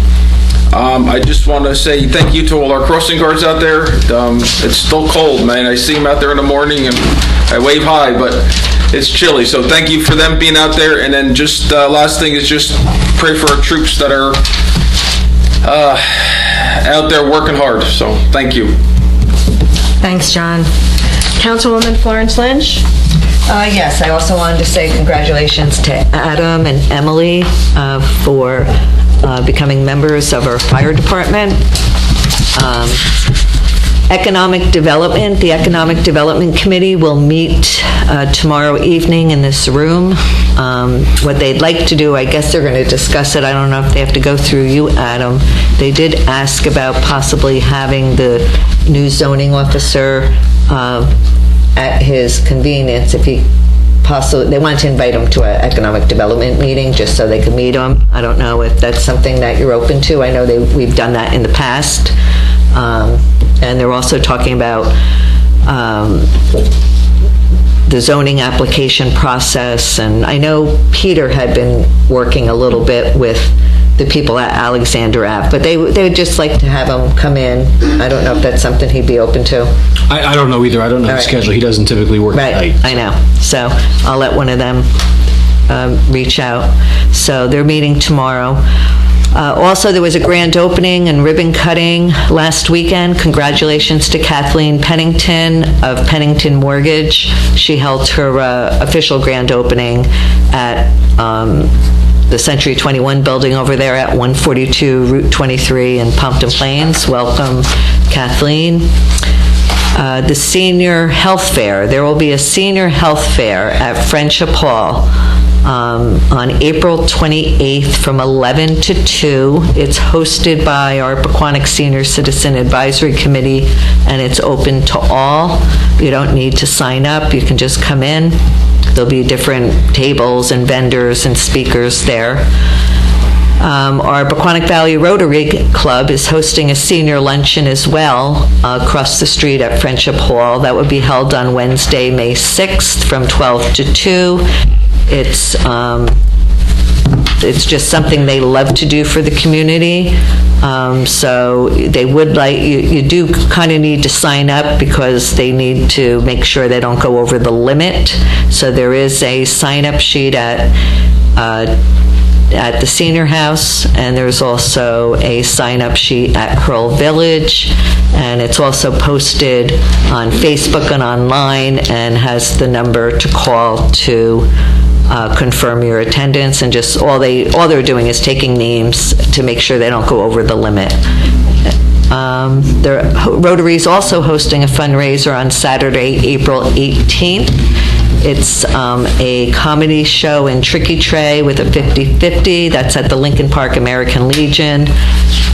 I just want to say thank you to all our crossing guards out there. It's still cold, man. I see them out there in the morning and I wave hi, but it's chilly. So thank you for them being out there. And then just last thing is just pray for our troops that are out there working hard. So thank you. Thanks, John. Councilwoman Florence Lynch. Yes, I also wanted to say congratulations to Adam and Emily for becoming members of our fire department. Economic Development, the Economic Development Committee will meet tomorrow evening in this room. What they'd like to do, I guess they're going to discuss it. I don't know if they have to go through you, Adam. They did ask about possibly having the new zoning officer at his convenience if he possibly, they want to invite him to an economic development meeting just so they can meet him. I don't know if that's something that you're open to. I know we've done that in the past. And they're also talking about the zoning application process. And I know Peter had been working a little bit with the people at Alexander Ave, but they would just like to have him come in. I don't know if that's something he'd be open to. I don't know either. I don't know the schedule. He doesn't typically work at night. I know. So I'll let one of them reach out. So they're meeting tomorrow. Also, there was a grand opening and ribbon cutting last weekend. Congratulations to Kathleen Pennington of Pennington Mortgage. She held her official grand opening at the Century 21 building over there at 142 Route 23 in Pompton Plains. Welcome, Kathleen. The Senior Health Fair. There will be a Senior Health Fair at Friendship Hall on April 28th from 11 to 2. It's hosted by our Pequannock Senior Citizen Advisory Committee, and it's open to all. You don't need to sign up. You can just come in. there'll be different tables and vendors and speakers there. Our Pequannock Valley Rotary Club is hosting a senior luncheon as well across the street at Friendship Hall. That would be held on Wednesday, May 6th from 12 to 2. It's just something they love to do for the community. So they would like, you do kind of need to sign up because they need to make sure they don't go over the limit. So there is a sign-up sheet at the senior house, and there's also a sign-up sheet at Pearl Village, and it's also posted on Facebook and online and has the number to call to confirm your attendance, and just all they're doing is taking names to make sure they don't go over the limit. Rotary is also hosting a fundraiser on Saturday, April 18th. It's a comedy show in Tricky Tray with a 50-50. That's at the Lincoln Park American Legion.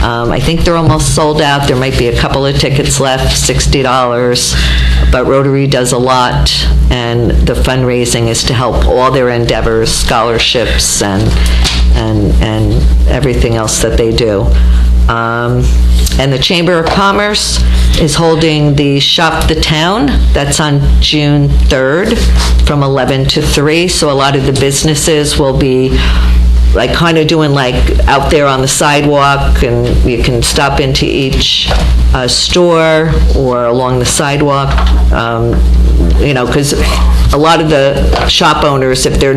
I think they're almost sold out. There might be a couple of tickets left, $60. But Rotary does a lot, and the fundraising is to help all their endeavors, scholarships, and everything else that they do. And the Chamber of Commerce is holding the Shop the Town. That's on June 3rd from 11 to 3. So a lot of the businesses will be like kind of doing like out there on the sidewalk, and you can stop into each store or along the sidewalk, because a lot of the shop owners, if they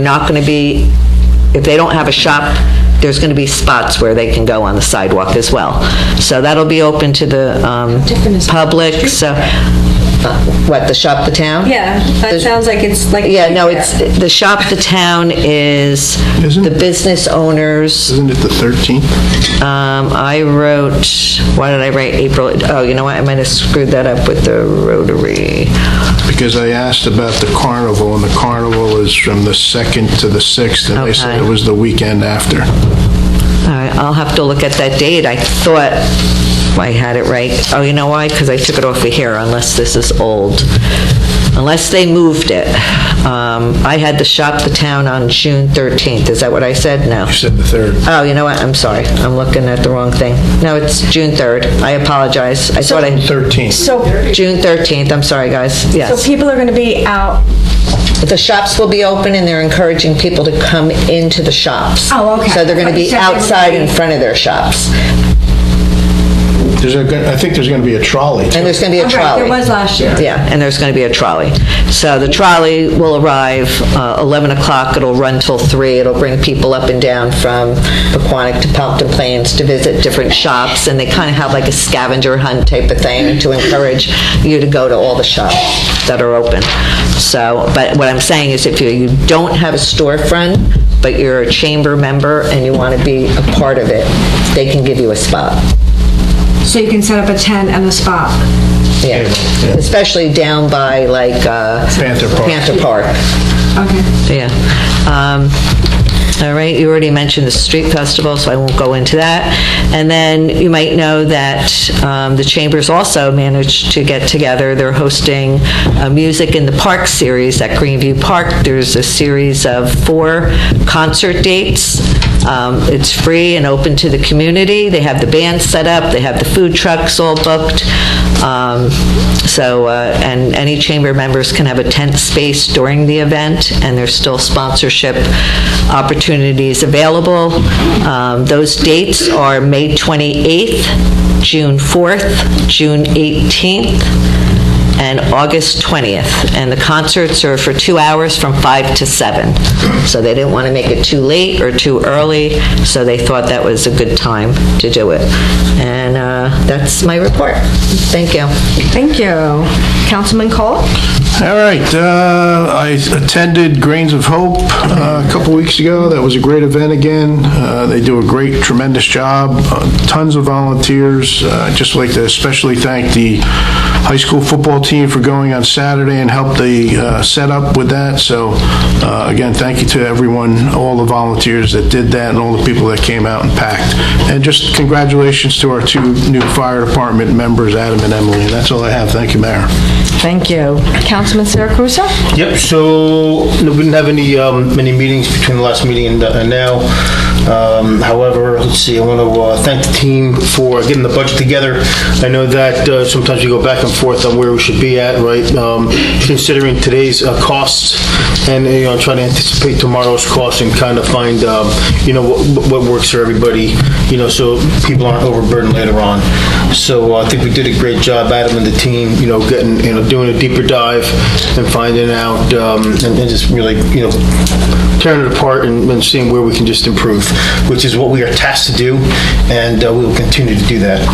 don't have a shop, there's going to be spots where they can go on the sidewalk as well. So that'll be open to the public. So, what, the Shop the Town? Yeah, that sounds like it's like... Yeah, no, it's, the Shop the Town is the business owners. Isn't it the 13th? I wrote, why did I write April? Oh, you know what, I might have screwed that up with the Rotary. Because I asked about the carnival, and the carnival is from the 2nd to the 6th, and they said it was the weekend after. All right, I'll have to look at that date. I thought I had it right. Oh, you know why? Because I took it off of here, unless this is old. Unless they moved it. I had the Shop the Town on June 13th. Is that what I said? No. You said the 3rd. Oh, you know what? I'm sorry. I'm looking at the wrong thing. No, it's June 3rd. I apologize. I thought 13th. So June 13th. I'm sorry, guys. Yes. So people are going to be out. The shops will be open, and they're encouraging people to come into the shops. Oh, okay. So they're going to be outside in front of their shops. I think there's going to be a trolley, too. And there's going to be a trolley. There was last year. Yeah, and there's going to be a trolley. So the trolley will arrive 11 o'clock. It'll run till 3. It'll bring people up and down from Pequannock to Pompton Plains to visit different shops, and they kind of have like a scavenger hunt type of thing to encourage you to go to all the shops that are open. So, but what I'm saying is if you don't have a storefront, but you're a chamber member and you want to be a part of it, they can give you a spot. So you can set up a tent and a spot. Yeah, especially down by like Panther Park. Okay. Yeah. All right, you already mentioned the street festival, so I won't go into that. And then you might know that the Chambers also managed to get together. They're hosting a Music in the Park series at Greenview Park. There's a series of 4 concert dates. It's free and open to the community. They have the band set up. They have the food trucks all booked. And any chamber members can have a tent space during the event, and there's still sponsorship opportunities available. Those dates are May 28th, June 4th, June 18th, and August 20th. And the concerts are for 2 hours from 5 to 7. So they didn't want to make it too late or too early, so they thought that was a good time to do it. And that's my report. Thank you. Thank you. Councilman Cole? All right, I attended Grains of Hope a couple weeks ago. That was a great event again. They do a great, tremendous job. Tons of volunteers. I'd just like to especially thank the high school football team for going on Saturday and helped the setup with that. So again, thank you to everyone, all the volunteers that did that and all the people that came out and packed. And just congratulations to our 2 new fire department members, Adam and Emily. And that's all I have. Thank you, Mayor. Thank you. Councilman Siracusa? Yep, so no, we didn't have many meetings between the last meeting and now. However, let's see, I want to thank the team for getting the budget together. I know that sometimes we go back and forth on where we should be at, right? Considering today's costs and, trying to anticipate tomorrow's costs and kind of find, what works for everybody, so people aren't overburdened later on. So I think we did a great job, Adam and the team, getting, doing a deeper dive and finding out and just really, tearing it apart and seeing where we can just improve, which is what we are tasked to do, and we will continue to do that.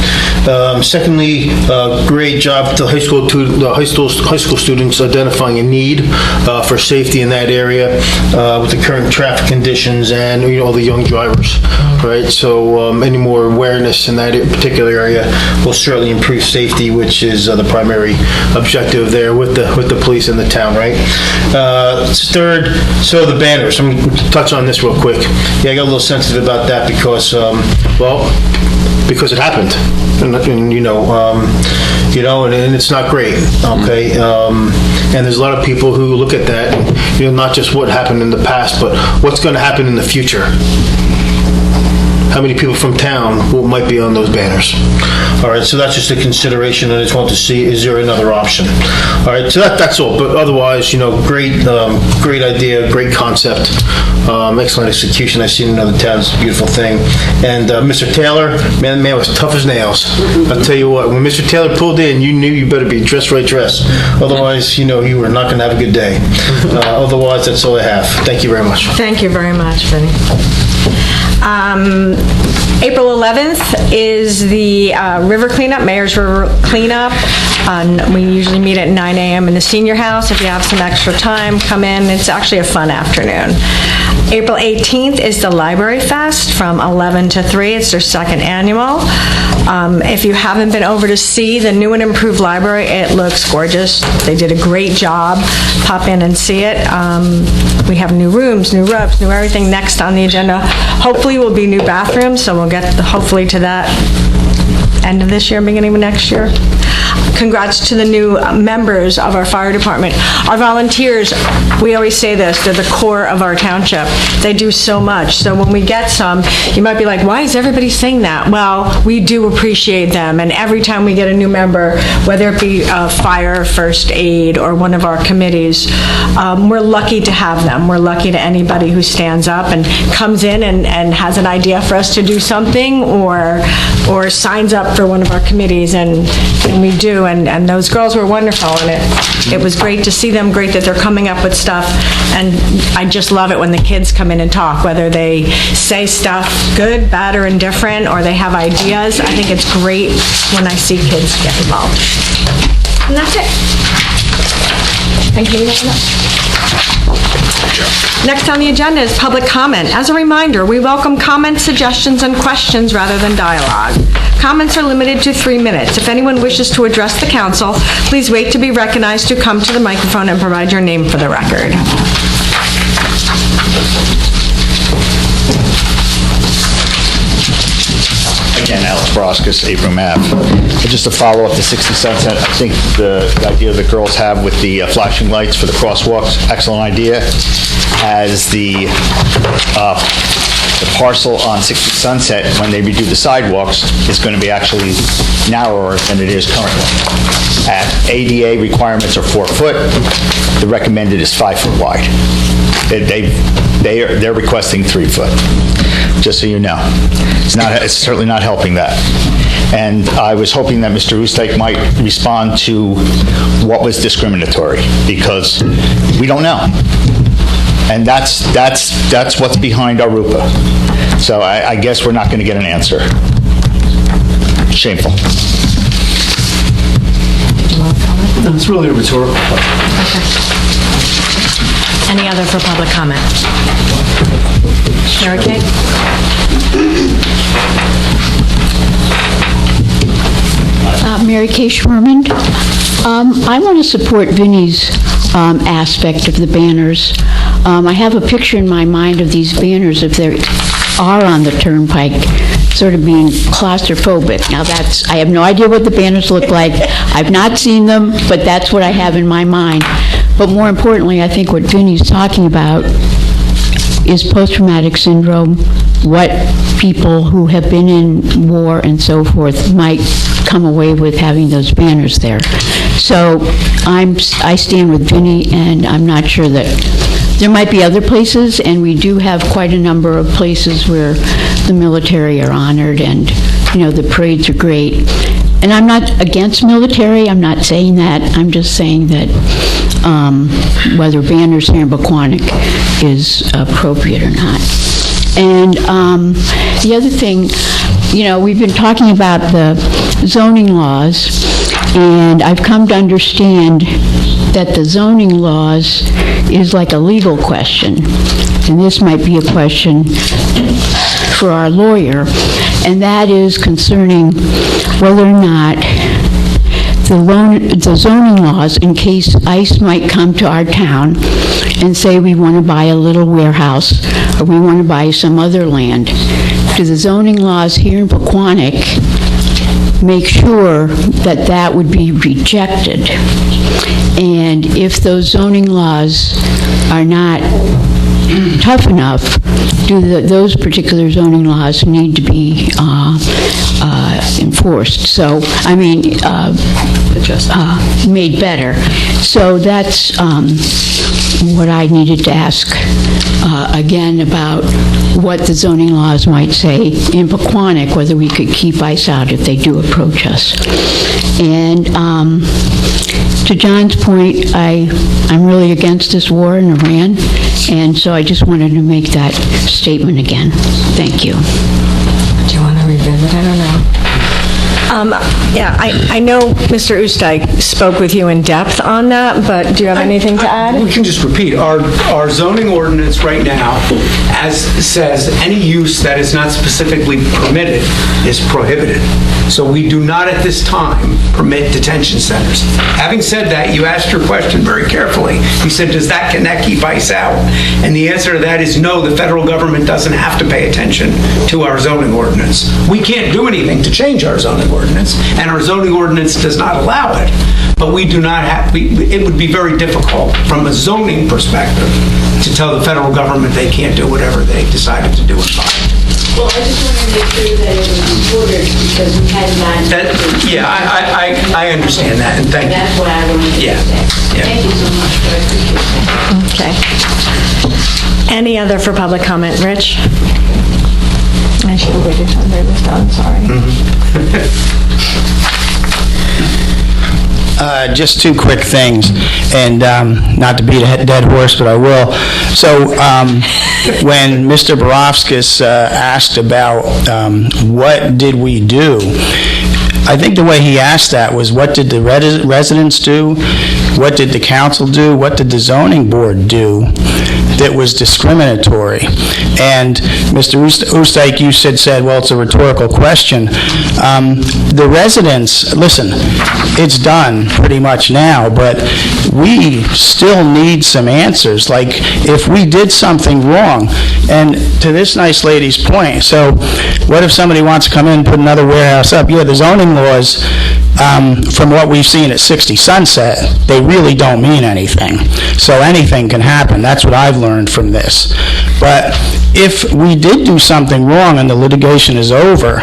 Secondly, great job to the high school students identifying a need for safety in that area with the current traffic conditions and all the young drivers, right? So any more awareness in that particular area will certainly improve safety, which is the primary objective there with the police in the town, right? Third, so the banners. I'm going to touch on this real quick. Yeah, I got a little sensitive about that because, because it happened, and and it's not great, okay? And there's a lot of people who look at that, and, not just what happened in the past, but what's going to happen in the future. How many people from town might be on those banners? All right, so that's just a consideration. I just want to see, is there another option? All right, so that's all. But otherwise, great idea, great concept, excellent execution. I've seen in other towns, it's a beautiful thing. And Mr. Taylor, man was tough as nails. I'll tell you what, when Mr. Taylor pulled in, you knew you better be dressed. Otherwise, you were not going to have a good day. Otherwise, that's all I have. Thank you very much. Thank you very much, Vinny. April 11th is the river cleanup, Mayor's River Cleanup. We usually meet at 9 a.m. in the senior house. If you have some extra time, come in. It's actually a fun afternoon. April 18th is the Library Fest from 11 to 3. It's their second annual. If you haven't been over to see the new and improved library, it looks gorgeous. They did a great job. Pop in and see it. We have new rooms, new ropes, new everything. Next on the agenda, hopefully, will be new bathrooms, so we'll get hopefully to that end of this year, beginning of next year. Congrats to the new members of our fire department. Our volunteers, we always say this, they're the core of our township. They do so much. So when we get some, you might be like, why is everybody saying that? Well, we do appreciate them. And every time we get a new member, whether it be fire, first aid, or one of our committees, we're lucky to have them. We're lucky to anybody who stands up and comes in and has an idea for us to do something or signs up for one of our committees, and we do. And those girls were wonderful, and it was great to see them, great that they're coming up with stuff, and I just love it when the kids come in and talk, whether they say stuff good, bad, or indifferent, or they have ideas. I think it's great when I see kids get involved. And that's it. Thank you very much. Next on the agenda is public comment. As a reminder, we welcome comments, suggestions, and questions rather than dialogue. Comments are limited to 3 minutes. If anyone wishes to address the council, please wait to be recognized to come to the microphone and provide your name for the record. Again, Alex Broskis, Abram Ave. Just to follow up the 60 Sunset, I think the idea the girls have with the flashing lights for the crosswalks, excellent idea. As the parcel on 60 Sunset, when they redo the sidewalks, is going to be actually narrower than it is currently. ADA requirements are 4 foot. The recommended is 5 foot wide. They're requesting 3 foot. Just so you know, it's certainly not helping that. And I was hoping that Mr. Oostdike might respond to what was discriminatory, because we don't know. And that's what's behind our RUPA. So I guess we're not going to get an answer. Shameful. It's really a rhetorical question. Okay. Any other for public comment? Mary Kay? Mary Kay Schwerman. I want to support Vinny's aspect of the banners. I have a picture in my mind of these banners, if they are on the turnpike, sort of being claustrophobic. Now I have no idea what the banners look like. I've not seen them, but that's what I have in my mind. But more importantly, I think what Vinnie's talking about is post-traumatic syndrome, what people who have been in war and so forth might come away with having those banners there. So I stand with Vinnie, and I'm not sure that there might be other places, and we do have quite a number of places where the military are honored, and, the parades are great. And I'm not against military, I'm not saying that. I'm just saying that whether banners here in Pequannock is appropriate or not. And the other thing, we've been talking about the zoning laws, and I've come to understand that the zoning laws is like a legal question. And this might be a question for our lawyer, and that is concerning whether or not the zoning laws, in case ICE might come to our town and say we want to buy a little warehouse or we want to buy some other land, do the zoning laws here in Pequannock make sure that that would be rejected? And if those zoning laws are not tough enough, do those particular zoning laws need to be enforced? So, made better. So that's what I needed to ask again about what the zoning laws might say in Pequannock, whether we could keep ICE out if they do approach us. And to John's point, I'm really against this war in Iran, and so I just wanted to make that statement again. Thank you. Do you want to revisit? I don't know. I know Mr. Oostdike spoke with you in depth on that, but do you have anything to add? We can just repeat. Our zoning ordinance right now, as says, any use that is not specifically permitted is prohibited. So we do not at this time permit detention centers. Having said that, you asked your question very carefully. You said, does that keep ICE out? And the answer to that is no, the federal government doesn't have to pay attention to our zoning ordinance. We can't do anything to change our zoning ordinance, and our zoning ordinance does not allow it. But we do not have, it would be very difficult from a zoning perspective to tell the federal government they can't do whatever they decided to do in Washington. Well, I just wanted to make sure that it was ordered because we had not. Yeah, I understand that, and thank you. That's what I wanted to say. Thank you so much, I appreciate that. Okay. Any other for public comment? Rich? I should have waited until they was done, sorry. Just two quick things, and not to beat a dead horse, but I will. So when Mr. Borofskas asked about what did we do, I think the way he asked that was, what did the residents do? What did the council do? What did the zoning board do that was discriminatory? And Mr. Oostdike, you said, well, it's a rhetorical question. The residents, listen, it's done pretty much now, but we still need some answers. Like, if we did something wrong, and to this nice lady's point, so what if somebody wants to come in and put another warehouse up? Yeah, the zoning laws, from what we've seen at 60 Sunset, they really don't mean anything. So anything can happen. That's what I've learned from this. But if we did do something wrong and the litigation is over,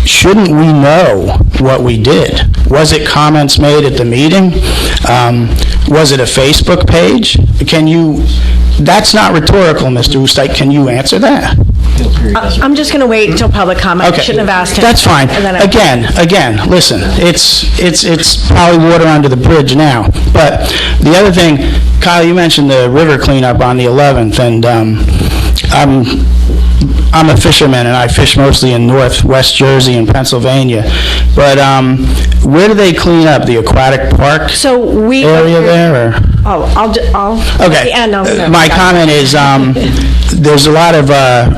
shouldn't we know what we did? Was it comments made at the meeting? Was it a Facebook page? That's not rhetorical, Mr. Oostdike. Can you answer that? I'm just going to wait until public comment. Okay. I shouldn't have asked him. That's fine. And then Again, listen, it's probably water under the bridge now. But the other thing, Kyle, you mentioned the river cleanup on the 11th, and I'm a fisherman, and I fish mostly in northwest Jersey and Pennsylvania. But where do they clean up? The aquatic park area there? Or? Okay. My comment is, there's a lot of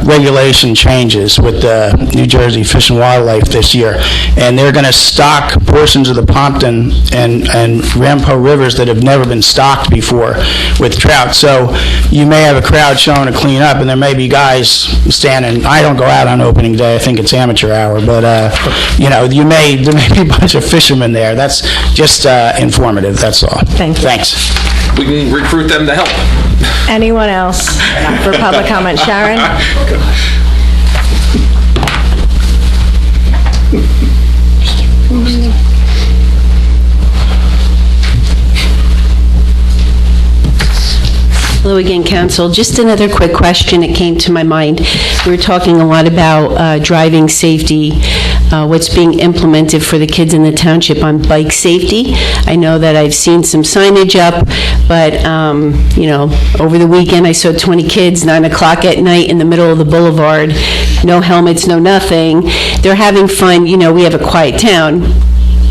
regulation changes with the New Jersey Fish and Wildlife this year, and they're going to stock portions of the Pompton and Rampo rivers that have never been stocked before with trout. So you may have a crowd showing to clean up, and there may be guys standing. I don't go out on opening day. I think it's amateur hour, but there may be a bunch of fishermen there. That's just informative. That's all. Thank you. Thanks. We can recruit them to help. Anyone else for public comment? Sharon? Hello again, Council. Just another quick question that came to my mind. We were talking a lot about driving safety, what's being implemented for the kids in the township on bike safety. I know that I've seen some signage up, but, over the weekend, I saw 20 kids, 9 o'clock at night in the middle of the boulevard, no helmets, no nothing. They're having fun. We have a quiet town.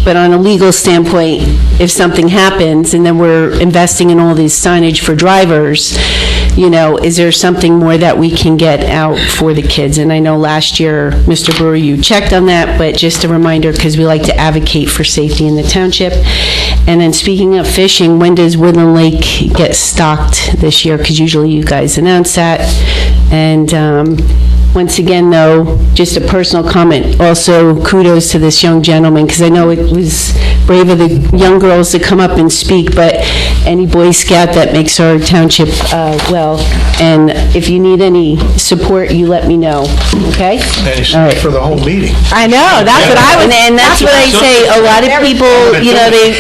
But on a legal standpoint, if something happens and then we're investing in all these signage for drivers, is there something more that we can get out for the kids? And I know last year, Mr. Brewer, you checked on that, but just a reminder, because we like to advocate for safety in the township. And then speaking of fishing, when does Woodland Lake get stocked this year? Because usually you guys announce that. And once again, though, just a personal comment, also kudos to this young gentleman, because I know it was brave of the young girls to come up and speak, but any Boy Scout that makes our township well, and if you need any support, you let me know, okay? All right. For the whole meeting. I know, that's what I was, and that's what I say, a lot of people,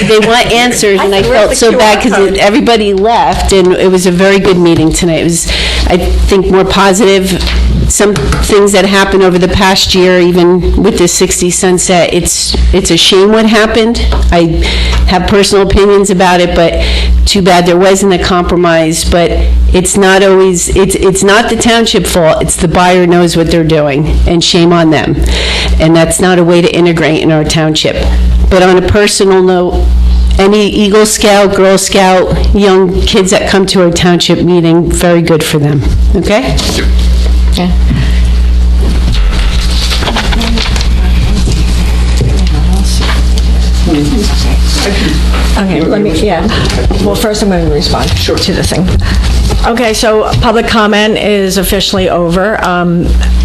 they want answers, and I felt so bad because everybody left, and it was a very good meeting tonight. It was, I think, more positive. Some things that happened over the past year, even with the 60 Sunset, it's a shame what happened. I have personal opinions about it, but too bad there wasn't a compromise. But it's not always, it's not the township fault, it's the buyer knows what they're doing, and shame on them. And that's not a way to integrate in our township. But on a personal note, any Eagle Scout, Girl Scout, young kids that come to our township meeting, very good for them, okay? Okay. Okay, well, first I'm going to respond to this thing. Okay, so public comment is officially over.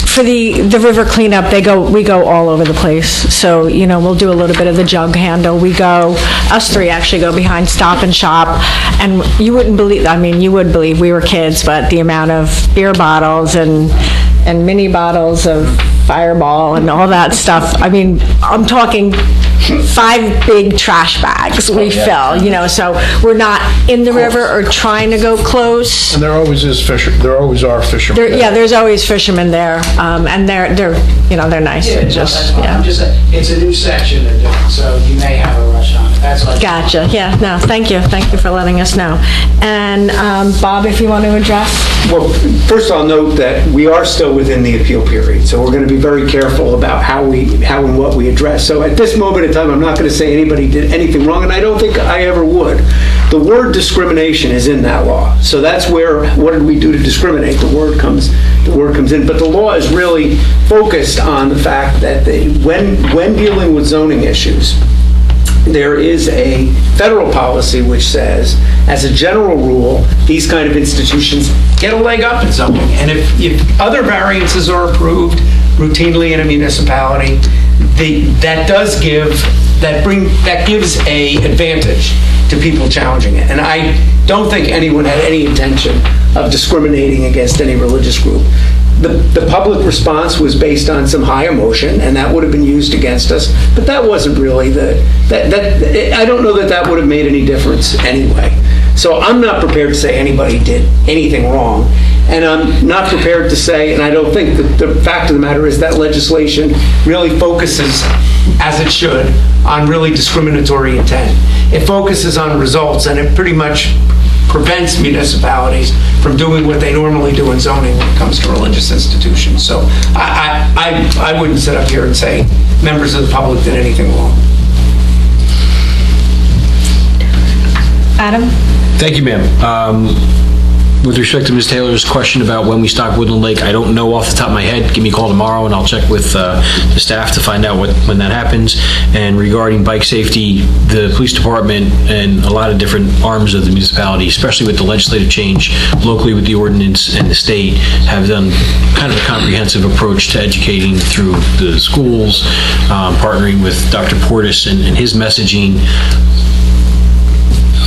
For the river cleanup, we go all over the place. So, we'll do a little bit of the jug handle. Us three actually go behind Stop and Shop, and you wouldn't believe, you would believe we were kids, but the amount of beer bottles and mini bottles of Fireball and all that stuff. I'm talking 5 big trash bags we fill, so we're not in the river or trying to go close. And there always are fishermen. There's always fishermen there, and they're nice. It's a new section they're doing, so you may have a rush on it. That's all. Gotcha. Yeah. No. Thank you for letting us know. And Bob, if you want to address. Well, first I'll note that we are still within the appeal period, so we're going to be very careful about how and what we address. So at this moment in time, I'm not going to say anybody did anything wrong, and I don't think I ever would. The word discrimination is in that law, so that's where, what did we do to discriminate? The word comes in, but the law is really focused on the fact that when dealing with zoning issues, there is a federal policy which says, as a general rule, these kind of institutions get a leg up in zoning. And if other variances are approved routinely in a municipality, that gives a advantage to people challenging it. And I don't think anyone had any intention of discriminating against any religious group. The public response was based on some high emotion, and that would have been used against us, but that wasn't really I don't know that would have made any difference anyway. So I'm not prepared to say anybody did anything wrong, and I'm not prepared to say, and I don't think that the fact of the matter is that legislation really focuses, as it should, on really discriminatory intent. It focuses on results, and it pretty much prevents municipalities from doing what they normally do in zoning when it comes to religious institutions. So I wouldn't sit up here and say members of the public did anything wrong. Adam? Thank you, ma'am. With respect to Ms. Taylor's question about when we stock Woodland Lake, I don't know off the top of my head. Give me a call tomorrow, and I'll check with the staff to find out when that happens. And regarding bike safety, the police department and a lot of different arms of the municipality, especially with the legislative change locally with the ordinance and the state, have done kind of a comprehensive approach to educating through the schools, partnering with Dr. Portis and his messaging.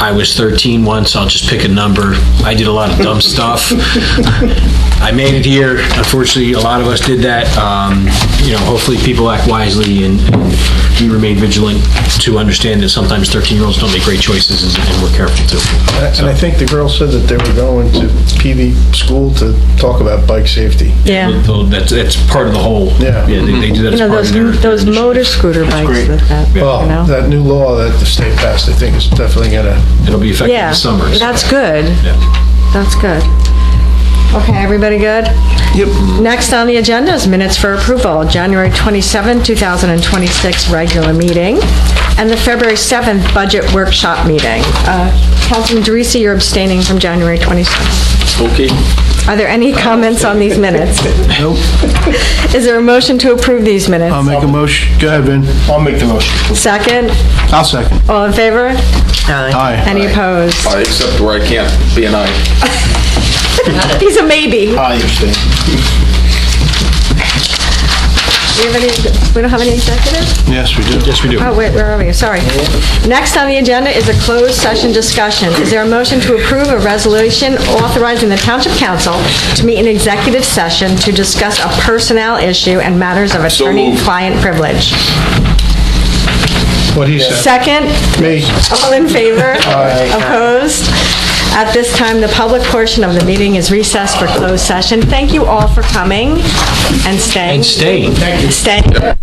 I was 13 once, I'll just pick a number. I did a lot of dumb stuff. I made it here. Unfortunately, a lot of us did that. Hopefully people act wisely and we remain vigilant to understand that sometimes 13-year-olds don't make great choices and we're careful too. And I think the girl said that they were going to PV school to talk about bike safety. Yeah. That's part of the whole. Yeah. They do that as part of their. Those motor scooter bikes that, Well, that new law that the state passed, I think is definitely gonna. It'll be effective Yeah, this summer. so. that's good. That's good. Okay, everybody good? Yep. Next on the agenda is minutes for approval, January 27, 2026 regular meeting, and the February 7th budget workshop meeting. Councilman DeRisa, you're abstaining from January 27th. Okay. Are there any comments on these minutes? Nope. Is there a motion to approve these minutes? I'll make a motion. Go ahead, Ben. I'll make the motion. Second? I'll second. All in favor? Aye. Any opposed? I accept where I can't be an aye. He's a maybe. I abstain. We don't have any executive? Yes, we do. Yes, we do. Oh, wait, where are we? Sorry. Next on the agenda is a closed session discussion. Is there a motion to approve a resolution authorizing the Township Council to meet in executive session to discuss a personnel issue and matters of attorney-client privilege? What he said. Second? Me. All in favor? Aye. Opposed? At this time, the public portion of the meeting is recessed for closed session. Thank you all for coming and staying. And staying. Staying.